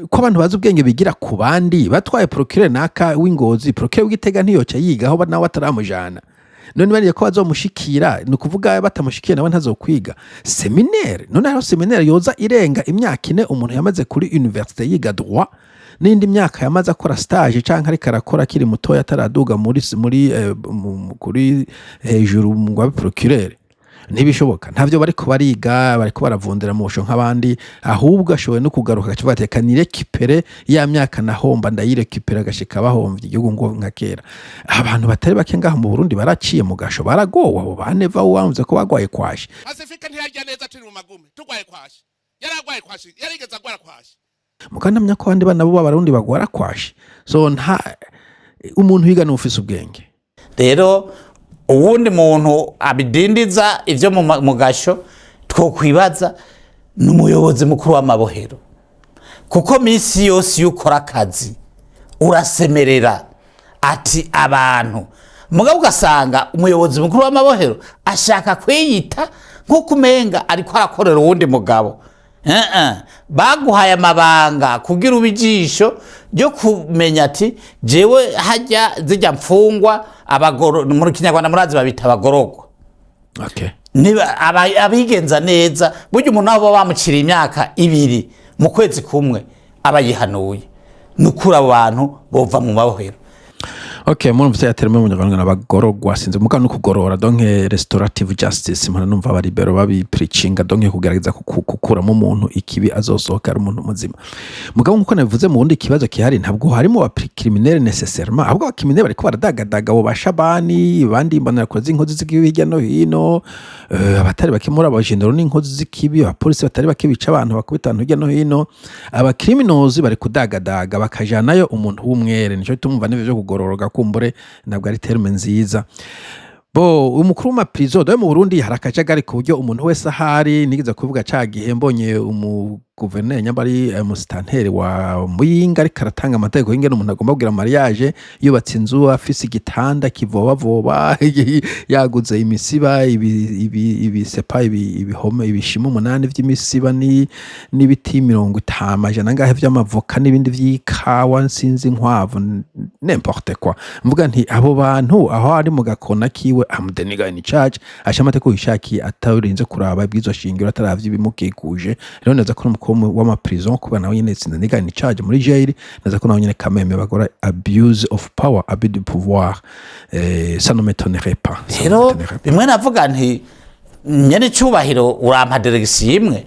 ko abantu bazi ubwenge bigira ku bandi batwaye procureur naka w'Ingozi procureur w'Igitega ntiyoca yiga aho nawe ataramujana none bariye ko bazomushikira ni kuvuga batamushikiye nawe ntazokwiga seminaire. None aho seminaire yoza irenga imyaka ine umuntu yamaze kuri université yiga droit n'indi myaka yamaze akora stage canke ari karakora kiri mutoya ataraduga muri kuri hejuru mu gwa procureur ntibishoboka ntavyo bariko bariga bariko baravundira mu busho nk'abandi ahubwo ashoboye no kugaruka gacivateka ni récupérer ya myaka nahomba ndayirekipera gashika bahomvye igihugu ngo nka kera. Abantu batari bake ngaho mu Burundi baraciye mu gasho baragowe abo baneva wamze ko bagwaye kwashi Pacifique ntiyarya neza turi mu magume tugwaye kwashi yaragwaye kwashi yarigeze agwara kwashi mukanamya ko bandi bana bo Barundi bagwara kwashi. So nta umuntu wiga n'ufise ubwenge rero uwundi muntu abidindiza ivyo mu gasho twokwibaza ni umuyobozi mukuru w'amabohero, kuko minsi yose iyo ukora akazi urasemerera ati abantu, mugabo ugasanga umuyobozi mukuru w'amabohero ashaka kwiyita nk'uko umenga ariko arakorera uwundi mugabo. Baguhaye amabanga kugira ubijisho ryo kumenya ati jewe hajya zijya mfungwa mu Kinyarwanda murazi babita abagororwa. Okay. Niba abigenza neza burya umuntu abo bamucira imyaka 2 mu kwezi kumwe abayihanuye nukura abo bantu bova mu mabohero. Okay, muri mfite yatereme mu Nyarwanda n'abagororwa sinze muka no kugorora donc restorative justice mpana numva bari bero babi preachinga donc kugerageza kukuramo umuntu ikibi azosohoka ari umuntu muzima. Mugabo nkuko nabivuze mu wundi kibazo kihari ntabwo harimo ba criminel nécessairement ahubwo abakiminere bariko baradagadaga abo bashabani bandi mbana koze inkozi z'ikibi hirya no hino, abatari bakemura abajendero n'inkozi z'ikibi, abapolisi batari bakibica abantu bakubitana hirya no hino, aba criminals bari kudagadaga bakajanayo umuntu w'umwere nico tumva n'ivyo byo kugororoga kumbure ntabwo ari terme nziza. Bo umukuru w'ama prison do mu Burundi harakajagari ku buryo umuntu wese ahari nigeze kuvuga cagihe mbonye guverineri nyambari musitanteri wa Muyinga ariko aratanga amategeko y'ingene umuntu agomba kugira mariage yubatse inzu afise igitanda kivoba yaguze imisiba ibisepa ibihome ibishimo 8 vy'imisiba n'ibiti 50 jana ngahe vy'amavoka n'ibindi vy'ikawa nsinzi nkwavu n'importe quoi. Mvuga nti abo bantu aho ari mu gakona kiwe amudeniga in charge ashamateko yishaki atawurinze kuraba ibwizo shingiro ataravye bimukikuje. Rero naza ko w'ama prison kuba nawe nyene sinaniga in charge muri jail naza ko nawe nyene kameme bagora abuse of power, abus de pouvoir, ça ne m'étonnerait pas. Rero bimwe navuga nti nyene cyubahiro urampa direction imwe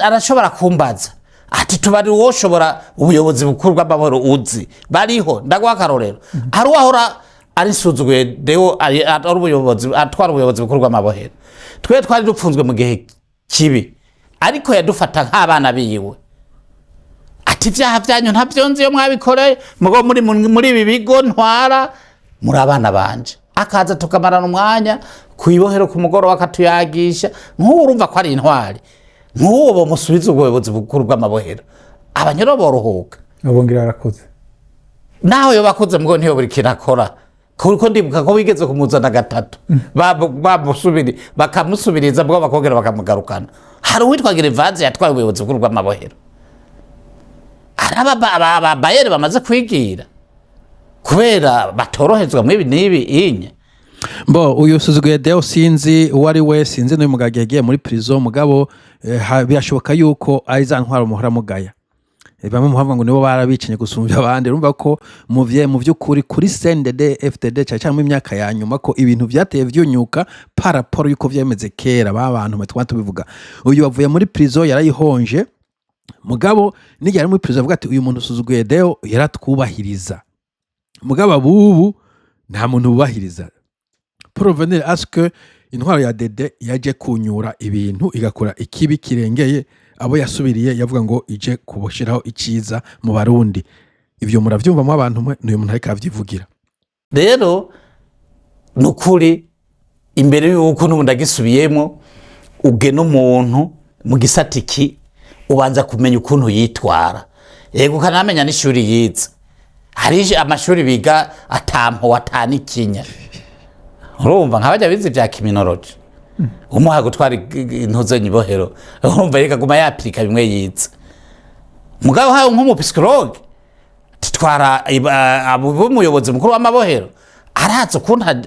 arashobora kumbaza ati tubari woshobora ubuyobozi bukuru bw'amahoro uzi bariho ndagwa akarorero hari wahora ari suzugwe deo ari ubuyobozi atwara ubuyobozi bukuru bw'amabohero twe twari dupfunzwe mu gihe kibi ariko yadufata nk'abana biyiwe ati vyaha vyanyu ntavyo nzi yo mwabikoreye mugo muri ibi bigo ntwara muri abana banje akaza tukamarana umwanya kuibohero ku mugoro wakatuyagisha urumva ko ari intwari nk'uwo musubiza ubuyobozi bukuru bw'amabohero abanyoro borohoka abongira arakoze naho yo bakoze mugo ntiyo buri kirakora kuko ndibuka ko wigeze kumuzana gatatu bamusubiri bakamusubiriza bwo bakongera bakamugarukana. Hari uwitwa Gervase yatwaye ubuyobozi bukuru bw'amabohero araba bayere bamaze kwigira kubera batorohezwa mu ibi nibi inye. Bo uyu suzuguye Deo sinzi uwari we sinzi no mugage yagiye muri prison mugabo birashoboka yuko aiza ntwara umuhora mugaya bamwe muhavuga ngo nibo barabicinye gusumvya abandi. Urumva ko mu vy'ukuri kuri CNDD FDD cyane mu imyaka ya nyuma ko ibintu vyateye vyunyuka paraporo yuko vyemeze kera babantu mwe twatubivuga. Uyu wavuye muri prison yarayihonje mugabo nige ari muri prison avuga ati uyu muntu suzuguye Deo yaratwubahiriza mugabo abubu nta muntu bubahiriza provenir à ce que intwaro ya Dede yaje kunyura ibintu igakora ikibi kirengeye abo yasubiriye yavuga ngo ije kuboshiraho iciza mu Barundi. Ivyo muravyumva mu abantu mwe n'uyu muntu ariko avyivugira. Rero nukuri imbere y'uko n'ubundi agisubiyemo ugena umuntu mu gisatiki ubanza kumenya ukuntu yitwara. Yego kanamenya n'ishuri yize. Hari amashuri biga atampo watanikinya. Urumva nk'abajya bize bya criminology. Umuha gutwara intuze nyibohero. Urumva reka guma yapirika bimwe yize. Mugabo hawo nk'umupsikologe titwara abo muyobozi mukuru w'amabohero araza kunta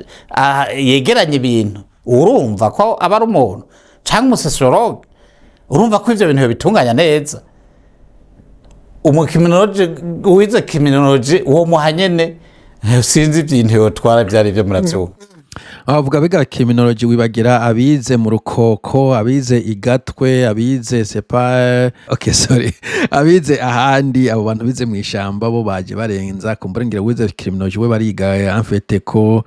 yegeranye ibintu. Urumva ko abari umuntu cyangwa umusesologe urumva ko ivyo bintu bitunganya neza. Umukriminology wize criminology uwo muhanyene sinzi ibintu yotwara byari byo muravyuka. Avuga biga criminology wibagira abize mu Rukoko, abize Igatwe, abize sepa abize ahandi abo bantu bize mu ishamba bo baje barenza kumburengira wize criminology we bariga en fait ko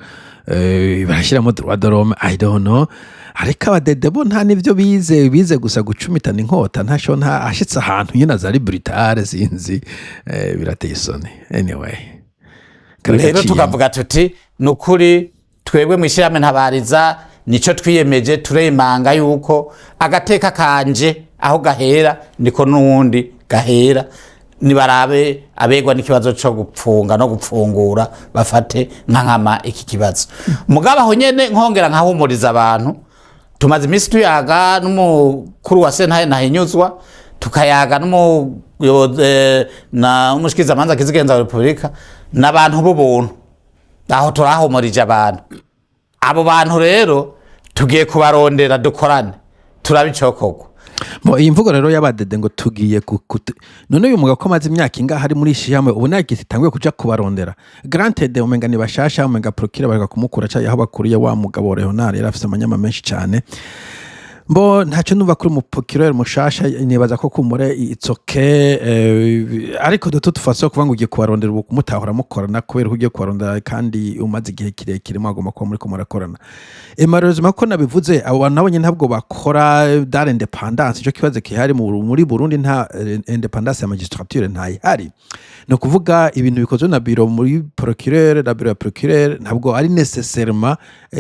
barashiramo droit de l'homme I don't know. Ariko abadede bo nta nivyo bize gusa gucumitana inkota ntasho nta ashitse ahantu nyina zari brutale sinzi birateye isoni. Anyway rero tukavuga tuti nukuri twebwe mwishirame ntabariza nico twiyemeje turemanga yuko agateka kanje aho gahera niko nuwundi gahera nibarabe abegwa n'ikibazo cyo gupfunga no gupfungura bafate nkama iki kibazo mugaba aho nyene nkongera nkahumuriza abantu tumaze imisi tuyaga n'umukuru wa sentaye nahinyuzwa tukayaga na umushikiza manza kizigenza wa Republika n'abantu b'ubuntu aho turahumurije abantu abo bantu rero tugiye kubarondera dukorane turabicokogwa iyi mvugo rero y'abadede ngo tugiye none uyu mugabo ko amaze imyaka ingahe hari muri ishyirahamwe ubu nagiti itanguye kuja kubarondera granted umenga ni bashasha umenga procureur bareka kumukura cyangwa aho bakuriye wa mugabo Leonard yari afite amanyama menshi cyane mbo ntacyo numva kuri procureur mushasha nibaza ko kumure it's okay ariko de toute façon kuvuga ngo ugiye kubarondera ubu kumutahora mukorana kubera ugiye kubarondera kandi umaze igihe kirekire mwagomba kuba muri ko murakorana malheureusement ko nabivuze abo bantu nabonye ntabwo bakora dans l'indépendance icyo kibazo kihari muri Burundi nta indépendance ya magistrature ntayihari no kuvuga ibintu bikozwe na biro muri procureur la biro ya procureur ntabwo ari nécessairement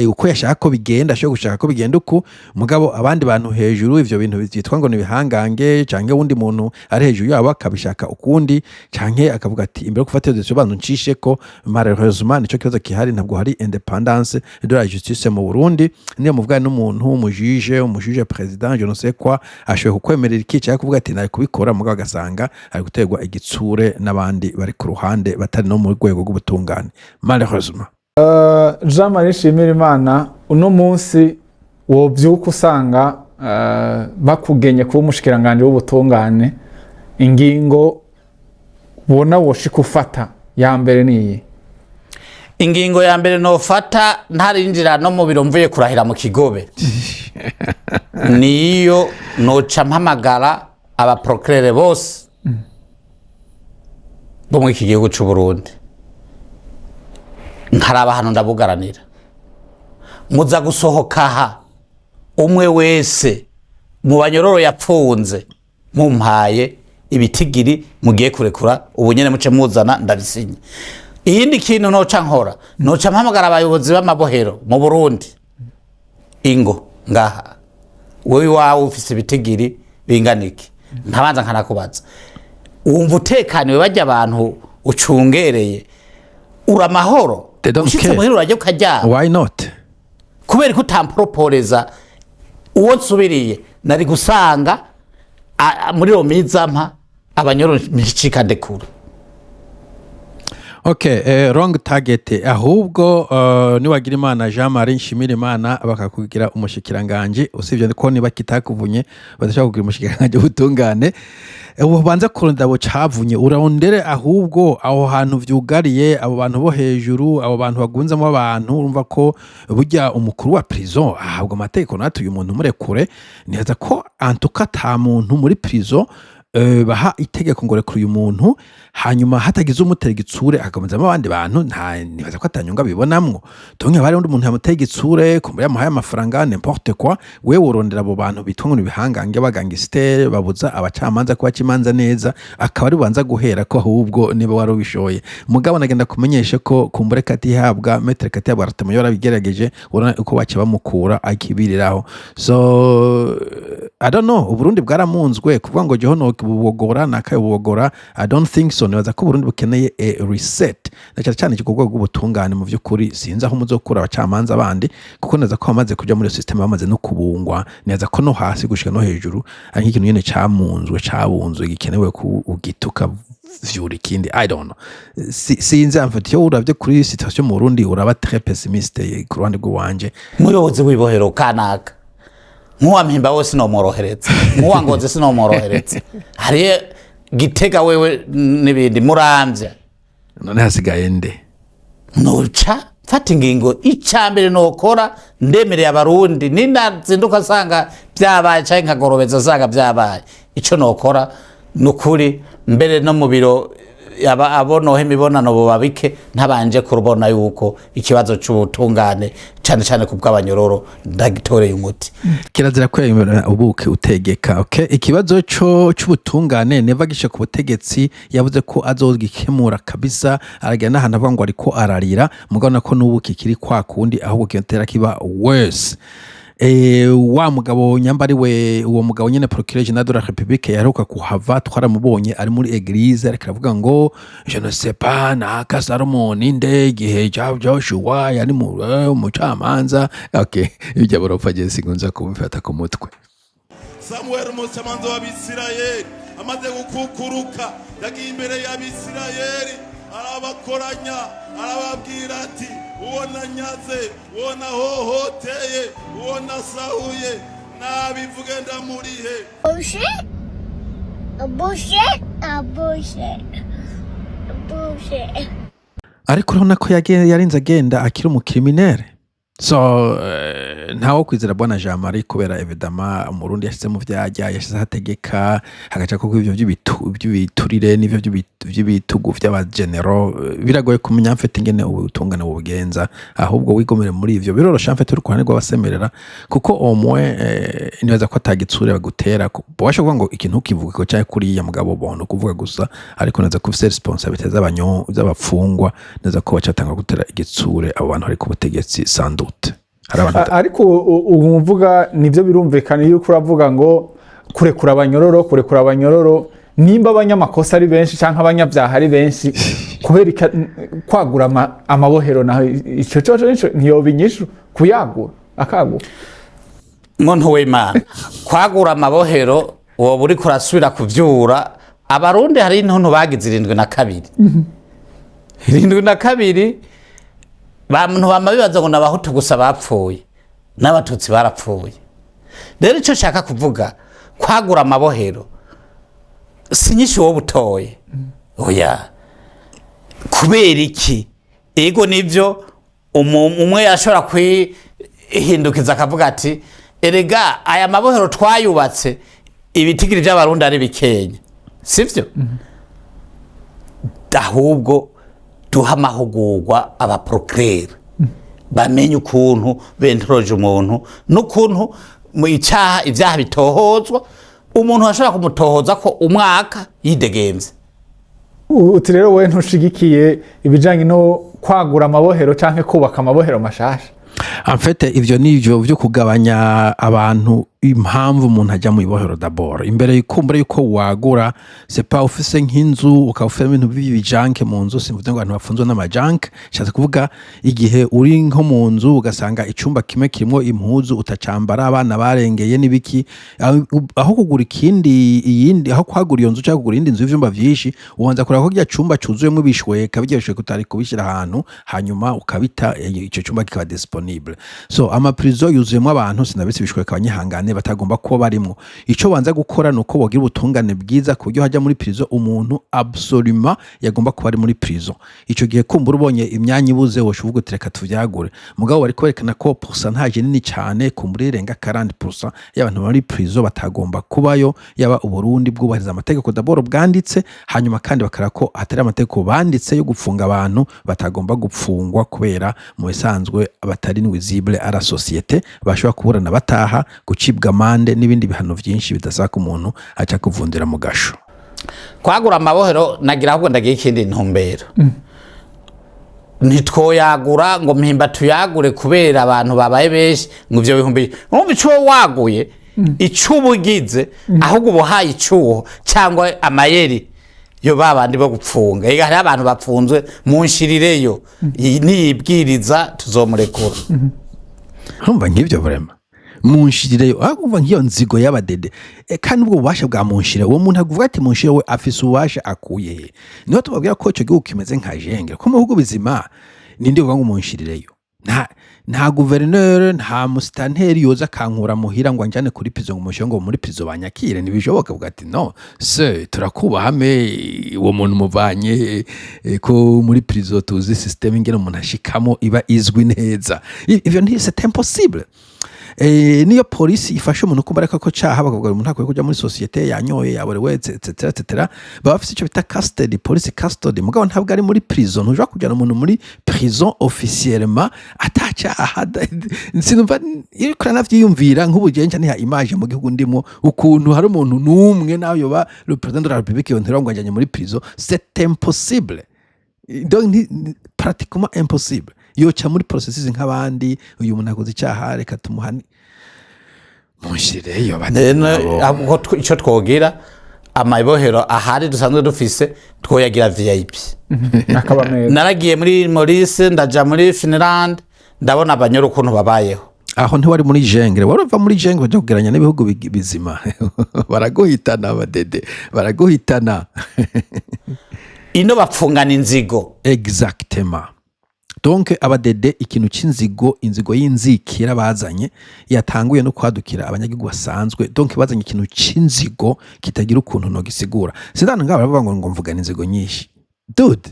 uko yashaka ko bigenda ashobora gushaka ko bigenda uko mugabo abandi bantu hejuru ivyo bintu byitwa ngo nibihangange canke wundi muntu ari hejuru yabo akabishaka ukundi canke akavuga ati imbere gufata decision bantu ncishe ko malheureusement nico kibazo kihari ntabwo hari indépendance de la justice mu Burundi niyo muvuga n'umuntu umujije president je ne sais quoi ashoboye kukwemerera ikica kuvuga ati naye kubikora mugabo gasanga ari gutegwa igitsure n'abandi bari ku ruhande batari no mu rwego rw'ubutungane malheureusement Jean Marie Shimirimana uno munsi wobyuka usanga bakugenye kuba umushikiranganje w'ubutungane ingingo bona woshika ufata ya mbere niyi ingingo ya mbere nofata ntarinjira no mu biro mvuye kurahira mu Kigobe niyo noca mpamagara aba procureur bose bo mu iki gihugu cy'u Burundi nkaraba hano ndabugaranira muza gusohoka aha umwe wese mu banyororo yapfunze mumpaye ibitigiri mugiye kurekura ubunyene muce muzana ndabisinye iyindi kintu noca nkora noca mpamagara abayobozi b'amabohero mu Burundi ingo ngaha wewe wawe ufise ibitigiri binganiki ntabanza nkanakubaza wumva utekaniwe bajya abantu ucungereye uramahoro ushitse muhero urajye ukajya why not kubera ko utamproporeza uwo nsubiriye nari gusanga muri ro mizampa abanyoro micikandekura Okay, wrong target ahubwo niwagira Imana Jean Marie Shimirimana bakakugira umushikiranganje usivye ko niba kitakuvunye badashaka kugira umushikiranganje ubutungane ubanza kuronda bo cavunye urarondere ahubwo aho hantu vyugariye abo bantu bo hejuru abo bantu bagunzamo abantu urumva ko burya umukuru wa prison ahabwa amategeko natuye umuntu murekure nihaza ko antuka ta muntu muri prison baha itegeko ngo rekure uyu muntu hanyuma hatagize umutera igitsure akakomezamo abandi bantu nta nibaza ko atanyunga bibonamwo tonke bari undi muntu yamutera igitsure kumbe yamuhaye amafaranga n'importe quoi we urondera abo bantu bitwa ngo bihangange bagangiste babuza abacamanza kuba kimanza neza akaba ari banza guhera ko ahubwo niba wari ubishoye mugabo nagenda kumenyesha ko kumbure kati habwa metre kati habwa ratamo yora bigerageje urana uko bace bamukura akibiriraho so I don't know Uburundi bwaramunzwe kuvuga ngo Johono bubogora nakayubogora I don't think so nibaza ko Burundi bukeneye a reset na cyane igikorwa cy'ubutungane mu vyukuri sinza aho muzokura abacamanza bandi kuko neza ko bamaze kuja muri system bamaze no kubungwa neza ko no hasi gushika no hejuru ari ikintu nyene camunzwe cabunzwe gikenewe ku ugituka vyuri kindi I don't know sinzi amfati yo uravye kuri situation mu Burundi uraba très pessimiste ku ruhande rwanje muyobozi wibohero kanaka muwa mpimba wose no moroheretse muwa ngoze sino moroheretse hari Gitega wewe nibindi muramvya none hasigaye nde noca fata ingingo icambere nokora ndemereye abarundi ninazinduka sanga byabaye cyane nkagorobeza sanga byabaye ico nokora nukuri mbere no mu biro abonohe imibonano bubabike ntabanje kurubona yuko ikibazo c'ubutungane cyane cyane ku bw'abanyororo ndagitoreye umuti. Kirazira kwemera ubuke utegeka. Okay, ikibazo c'ubutungane neva gishe ku butegetsi yavuze ko azogikemura kabisa, aragenda n'ahantu avuga ngo ariko ararira mugabona ko n'ubuki kiri kwa kundi ahubwo kiyotera kiba worse. Wa mugabo nyambari we uwo mugabo nyene procureur general de la République yaheruka kuhava twaramubonye ari muri eglise ariko aravuga ngo je ne sais pas na Salomon inde igihe Joshua yari mu camanza. Okay, ibyo borofa je sigunza kumfata ku mutwe. Samuel umucamanza w'Abisirayeli amaze gukukuruka yagiye imbere y'Abisirayeli arabakoranya arababwira ati uwo nanyaze uwo nahohoteye uwo nasahuye nabivuge ndamurihe. Ariko urabona ko yarinze agenda akiri umukriminere. So ntawo kwizera bwana Jean Marie kubera evidama umurundi yashyize mu vyajya yashyize hategeka hagaca ko ivyo by'ibiturire n'ivyo by'ibitugu by'abagenero biragoye kumenya mfete ingene ubutungane bugenza, ahubwo wigomere muri ivyo birorosha mfete uri kuhanirwa basemerera kuko omwe nibaza ko atagitsure bagutera bwasha kuvuga ngo ikintu kivuga ko cyaye kuri ya mugabo bono kuvuga gusa, ariko naza kufise responsabilité z'abafungwa naza ko bacatanga gutera igitsure abo bantu ari ku butegetsi sandu. Ariko umvuga nivyo birumvikana yuko uravuga ngo kurekura abanyororo nimba abanyamakosa ari benshi canke abanyabyaha ari benshi kubera kwagura amabohero naho ico cyo ntiyobinyishu kuyagura akagura muntu w'Imana kwagura amabohero uwo buri kurasubira kuvyura abarundi hari intuntu bagize 72 72 bamuntu bamabibaza ngo nabahutu gusa bapfuye n'abatutsi barapfuye. Rero ico shaka kuvuga kwagura amabohero sinyishe wo butoye oya kubera iki ego nivyo umwe yashobora kwihindukiza akavuga ati erega aya mabohero twayubatse ibitigiri by'abarundi ari bikenya sivyo ahubwo duha amahugurwa abaprocureur bamenye ukuntu bentroje umuntu n'ukuntu mu ivyaha bitohozwa umuntu ashobora kumutohoza ko umwaka yidegemvye. Uti rero we ntushigikiye ibijanye no kwagura amabohero canke kubaka amabohero mashasha? Amfete ivyo nivyo byo kugabanya abantu impamvu umuntu ajya mu ibohero d'abord imbere y'ikumbura yuko wagura c'est pas ufise nk'inzu ukafera ibintu bibijanke mu nzu simvuze ngo abantu bafunzwe n'amajanke cyane kuvuga igihe uri nko mu nzu ugasanga icumba kimwe kirimo impuzu utacambara abana barengeye nibiki aho kugura iyindi aho kwagura iyo nzu cyangwa kugura indi nzu y'ivyumba vyinshi ubanza kurako kya cumba cuzuyemo bishweka bigeshe kutari kubishira ahantu hanyuma ukabita ico cumba kikaba disponible. So ama prison yuzuyemo abantu sinabise bishweka abanyihangane batagomba kuba barimo. Ico banza gukora nuko bogira ubutungane bwiza ku buryo hajya muri prison umuntu absolument yagomba kuba ari muri prison. Ico gihe kumbura ubonye imyanya ibuze woshuvuga utereka tuvyagure mugabo bari kwerekana ko pourcentage nini cyane kumbura irenga 40% y'abantu muri prison batagomba kubayo yaba uburundi bwubahiriza amategeko d'abord bwanditse hanyuma kandi bakarako atari amategeko banditse yo gufunga abantu batagomba gupfungwa kubera mu bisanzwe abatari invisible à la société bashobora kuburana bataha gucibwa amande n'ibindi bihano vyinshi bidasaba ko umuntu aca kuvundira mu gasho. Kwagura amabohero nagira ahubwo ndagiye ikindi ntumbero ntitwoyagura ngo mpimba tuyagure kubera abantu babaye benshi ngo ivyo bihumbi umva ico waguye icubugize ahubwo ubuhaye icuho cyangwa amayeri yo babandi bo gupfunga ega hari abantu bapfunzwe mu nshirireyo niyibwiriza tuzomurekura. Urumva nk'ivyo vraiment munshirireyo umva nk'iyo nzigo y'abadede kandi ubwo bubasha bwa munshire uwo muntu avuga ati munshire we afise ububasha akuye he niho tubabwira ko ico gihugu kimeze nka jenge ko mu bihugu bizima ninde uvuga ngo munshirireyo nta guverineur nta mustanteri yoza kankura muhira ngo anjane kuri prison ngo mushyongo muri prison banyakire ntibishoboka bwa ati no se turakubahame uwo muntu muvanye ko muri prison tuzi system ingene umuntu ashikamo iba izwi neza ivyo c'est impossible. niyo polisi ifashe umuntu kumva ariko ko caha bakavuga umuntu akwiye kuja muri societe yanyoye yaborewe etc baba bafite ico bita custody police custody mugabo ntabwo ari muri prison uja kujana umuntu muri prison officiellement atacaha sinumva iyo kana navyiyumvira nk'ubugenja niha image mu gihugu ndimo ukuntu hari umuntu numwe nayo yoba le président de la République yonterwa ngo ajanye muri prison c'est impossible donc pratiquement impossible yoca muri processes nk'abandi uyu muntu akoze icyaha reka tumuhani munshireyo ahubwo icyo twogira amabohero ahari dusanzwe dufise twoyagira VIP akaba meza naragiye muri Maurice ndaja muri Finland ndabona abanyoro ukuntu babayeho aho ntiwari muri jengre warava muri jengre bajya kugeranya n'ibihugu bizima baraguhitana abadede baraguhitana ino bapfungana inzigo exactement donc abadede ikintu cy'inzigo inzigo y'inzikira bazanye yatanguye no kwadukira abanyagihugu basanzwe donc bazanye ikintu cy'inzigo kitagira ukuntu no gisigura sindana ngaba baravuga ngo mvugana inzigo nyinshi dude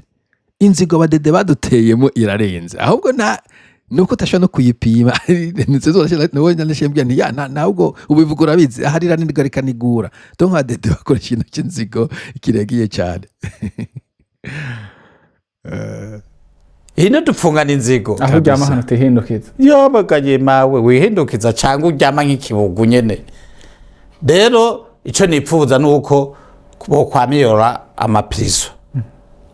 inzigo abadede baduteyemo irarenze ahubwo nuko tashobora no kuyipima niwe nashembya nti ya ntabwo ubivuga urabizi aharira n'indigarika nigura donc abadede bakora ikintu cy'inzigo kiregiye cyane hino dupfungana inzigo aho uryama hano utihindukiza yabagaye mawe wihindukiza cyangwa uryama nk'ikibugu nyene rero icyo nipfuza nuko kwamiyora amaprizo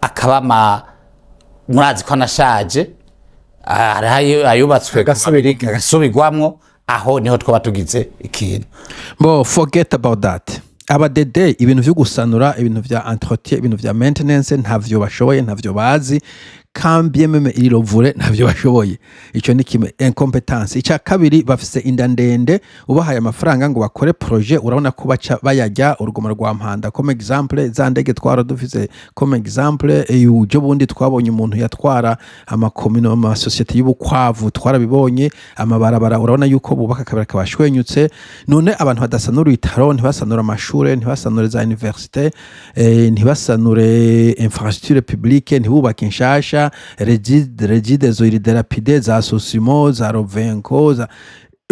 akaba murazi ko anashaje ayubatswe gasubirwamwo aho niho twaba tugize ikintu forget about that abadede ibintu vyo gusanura ibintu vya entretien ibintu vya maintenance ntavyo bashoboye ntavyo bazi kambye meme irovure ntavyo bashoboye ico ni kimwe incompetence ica kabiri bafise inda ndende ubahaye amafaranga ngo bakore projet urabona ko baca bayajya urugoma rwa mpanda comme exemple za ndege twara dufise comme exemple uje bundi twabonye umuntu yatwara amakomino ama societe y'ubukwavu twarabibonye amabarabara urabona yuko bubaka kabira kabashwenyutse none abantu badasanura itaro ntibasanura amashure ntibasanure za université ntibasanure infrastructure publique ntibubaka inshasha regide zoiride rapide za Sosimo za Rovenko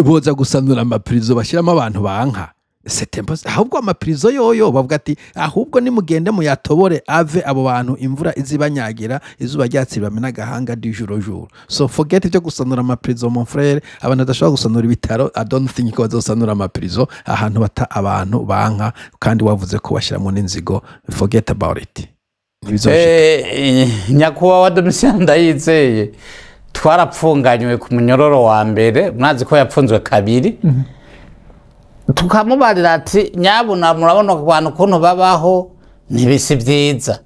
boza gusanura amaprizo bashiramo abantu banka ahubwo amaprizo yoyo bavuga ati ahubwo nimugende muyatobore ave abo bantu imvura izibanyagira izuba ryatsira bamena gahanga dijoro so forget ibyo gusanura amaprizo mon frère abantu badashobora gusanura ibitaro I don't think ko bazosanura amaprizo ahantu bata abantu banka kandi wavuze ko bashiramo n'inzigo forget about it nyakuba Domitien Ndayizeye twarapfunganywe ku munyororo wa mbere mwazi ko yapfunzwe kabiri tukamubarira ati nyabuna murabona abantu kuntu babaho ntibisi byiza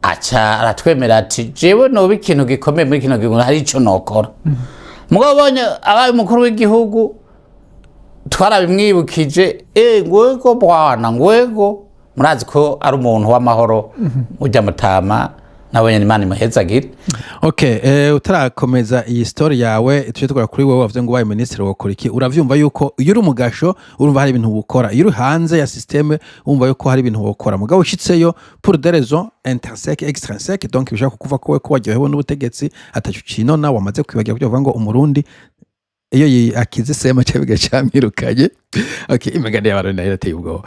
aca aratwemera ati jewe no ikintu gikomeye muri kino gihugu hari ico nokora mugabo bonye abaye umukuru w'igihugu twarabimwibukije ngwego bwana ngwego murazi ko ari umuntu w'amahoro ujya mutama nabonye Imana imuhezagira utarakomeza iyi story yawe tuje tukora kuri wewe wavuze ngo wabaye ministre wakora iki uravyumva yuko iyo uri umugasho urumva hari ibintu ukora iyo uri hanze ya systeme urumva yuko hari ibintu ukora mugabo ushitseyo pour des raisons intrinsèques extrinsèques donc bishaka kuva ko waryohewe n'ubutegetsi atacu cinona wamaze kwibagira kuvuga ngo umurundi iyo akize sema cyabiga cyamwirukanye imigani y'abantu nayo yateye ubwo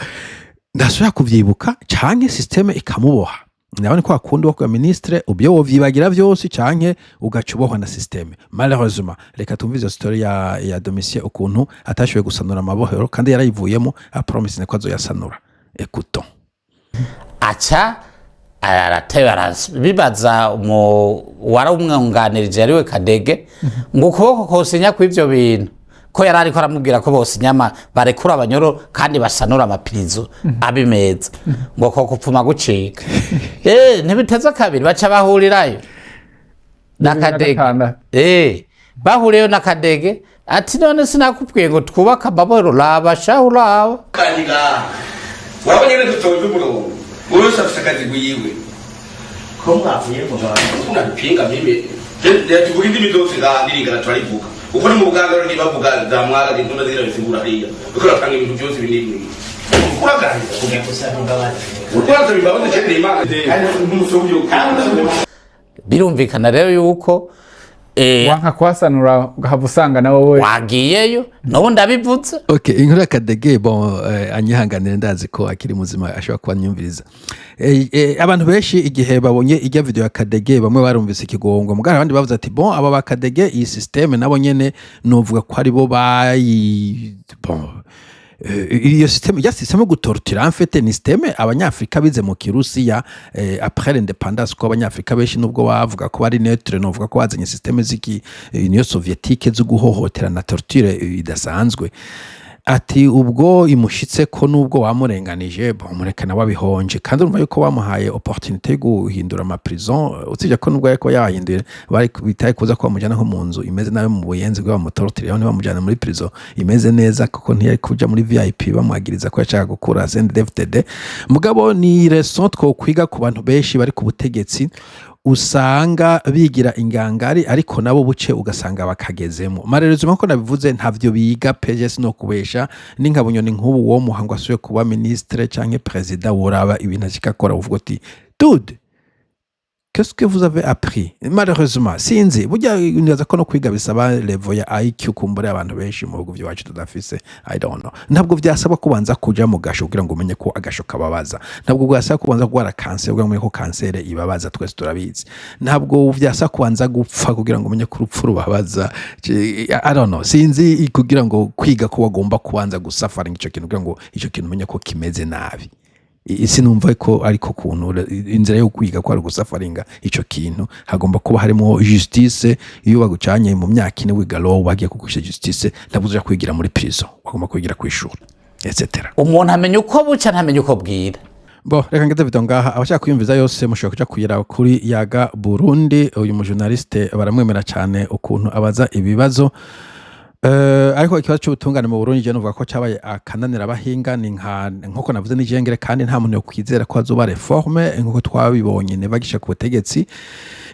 ndashobora kuvyibuka canke systeme ikamuboha nabone ko akundi wo ministre ubyo wovyibagira byose canke ugacubohwa na systeme malheureusement reka tumvize story ya Domitien ukuntu atashoboye gusanura amabohero kandi yarayivuyemo a promise ne ko azoyasanura ekuto aca aratebara bibaza wara umwunganirije ariwe Kadege ngo ukuboko kosinya kw'ivyo bintu ko yari ariko aramubwira ko bose inyama barekura abanyoro kandi basanura amaprizo abimeza ngo ko kupfuma gucika ntibiteza kabiri baca bahurirayo na Kadege bahuriyeyo na Kadege ati none sinakubwiye ngo twubaka amabohero laba shahura kandiga wabonye rero tutoje umurongo wose afite akazi guyiwe ko mwavuye mu bantu unapinga mimi tuvuga indimi zose ndirigana turivuga uko ni mu buganga rero bavuga za mwara n'intuma zira bisigura hariya uko ratanga ibintu byose binini uraganira kugira ko sa ngabane urwaza bibabaze cyane Imana birumvikana rero yuko wanka kuhasanura ugahava usanga nawe we wagiyeyo n'ubu ndabivuze. Okay, inkuru ya Kadege bon anyihanganire ndazi ko akiri muzima ashobora kuba nyumviriza. Abantu benshi igihe babonye ijya video ya Kadege bamwe barumvise ikigongo mugara abandi bavuze ati bon aba ba Kadege iyi systeme nabo nyene novuga ko ari bo bon iyo systeme ya systeme gutortura en fait ni systeme abanyafrika bize mu Kirusiya après l'indépendance ko abanyafrika benshi nubwo bavuga ko bari neutre novuga ko bazanye systeme ziki Union Soviétique zo guhohotera na torture idasanzwe ati ubwo imushitse ko nubwo wamurenganije bamurekana wabihonje kandi urumva yuko bamuhaye opportunité yo guhindura ama prison usije ko nubwo yako yahindura bari bitaye kuza ko bamujana nko mu nzu imeze nawe mu buyenzi bwa mutorotire aho bamujana muri prison imeze neza kuko ntiyari kuja muri VIP bamwagiriza ko yashaka gukura CNDD-FDD mugabo ni leçon two kwiga ku bantu benshi bari ku butegetsi usanga bigira ingangari ariko nabo buce ugasanga bakagezemo marerezo mko nabivuze ntavyo biga PGS no kubesha ninkabunyoni nk'ubu wo muhango asuye kuba ministre canke president woraba ibintu akikakora uvuga ati dude qu'est-ce que vous avez appris malheureusement sinzi burya nibaza ko no kwiga bisaba level ya IQ kumbura abantu benshi mu bihugu byacu tudafise I don't know ntabwo byasaba kubanza kuja mu gasho kugira ngo umenye ko agasho kababaza ntabwo byasaba kubanza kugwara cancer kugira ngo umenye ko cancer ibabaza twese turabizi ntabwo byasaba kubanza gupfa kugira ngo umenye ko urupfu rubabaza I don't know sinzi kugira ngo kwiga ko wagomba kubanza gusafara ico kintu kugira ngo ico kintu umenye ko kimeze nabi isi numva ko ariko kuntu inzira yo kwiga ko ari gusafaringa ico kintu hagomba kuba harimo justice iyo bagucanye mu myaka ine wiga law bagiye kugusha justice ntabuza kwigira muri prison bagomba kwigira kwishura etc. Umuntu amenye uko buca ntamenye uko bwira. Bo reka ngeze video ngaha abashaka kuyumviza yose mushobora kuja kuyira kuri Yaga Burundi uyu mu journaliste baramwemera cyane ukuntu abaza ibibazo ariko ikibazo cy'ubutungane mu Burundi je novuga ko cyabaye akananira abahinga ni nk'uko navuze n'ijengere kandi nta muntu yo kwizera ko azoba reforme nk'uko twabibonye nebagisha ku butegetsi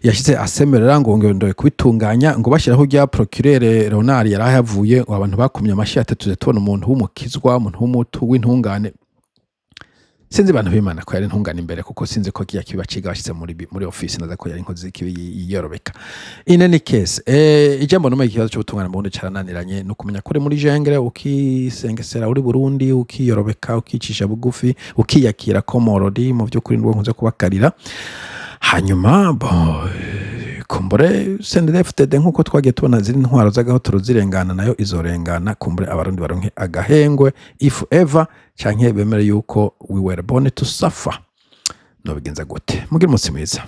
yashize asemerera ngo ndoye kubitunganya ngo bashiraho rya procureur Leonard yarahavuye abantu bakumye amashi atatu tubona umuntu w'umukizwa umuntu w'umutu w'intungane sinzi abantu bimana ko yari ntungana imbere kuko sinzi ko kiya kibaciga bashize muri office naza ko yari inkozi yiyorobeka in any case ijambo no mu kibazo cy'ubutungane mu Burundi cyarananiranye no kumenya ko muri jengere ukisengesera uri Burundi ukiyorobeka ukicisha bugufi ukiyakira komorodi mu byo kuri ndwo nkunze kubakarira hanyuma kumbure CNDD-FDD nkuko twagiye tubona ziri ntwaro z'agahotoro zirengana nayo izorengana kumbure abarundi baronke agahengwe if ever canke bemere yuko we were born to suffer no bigenza gute mugire umunsi mwiza.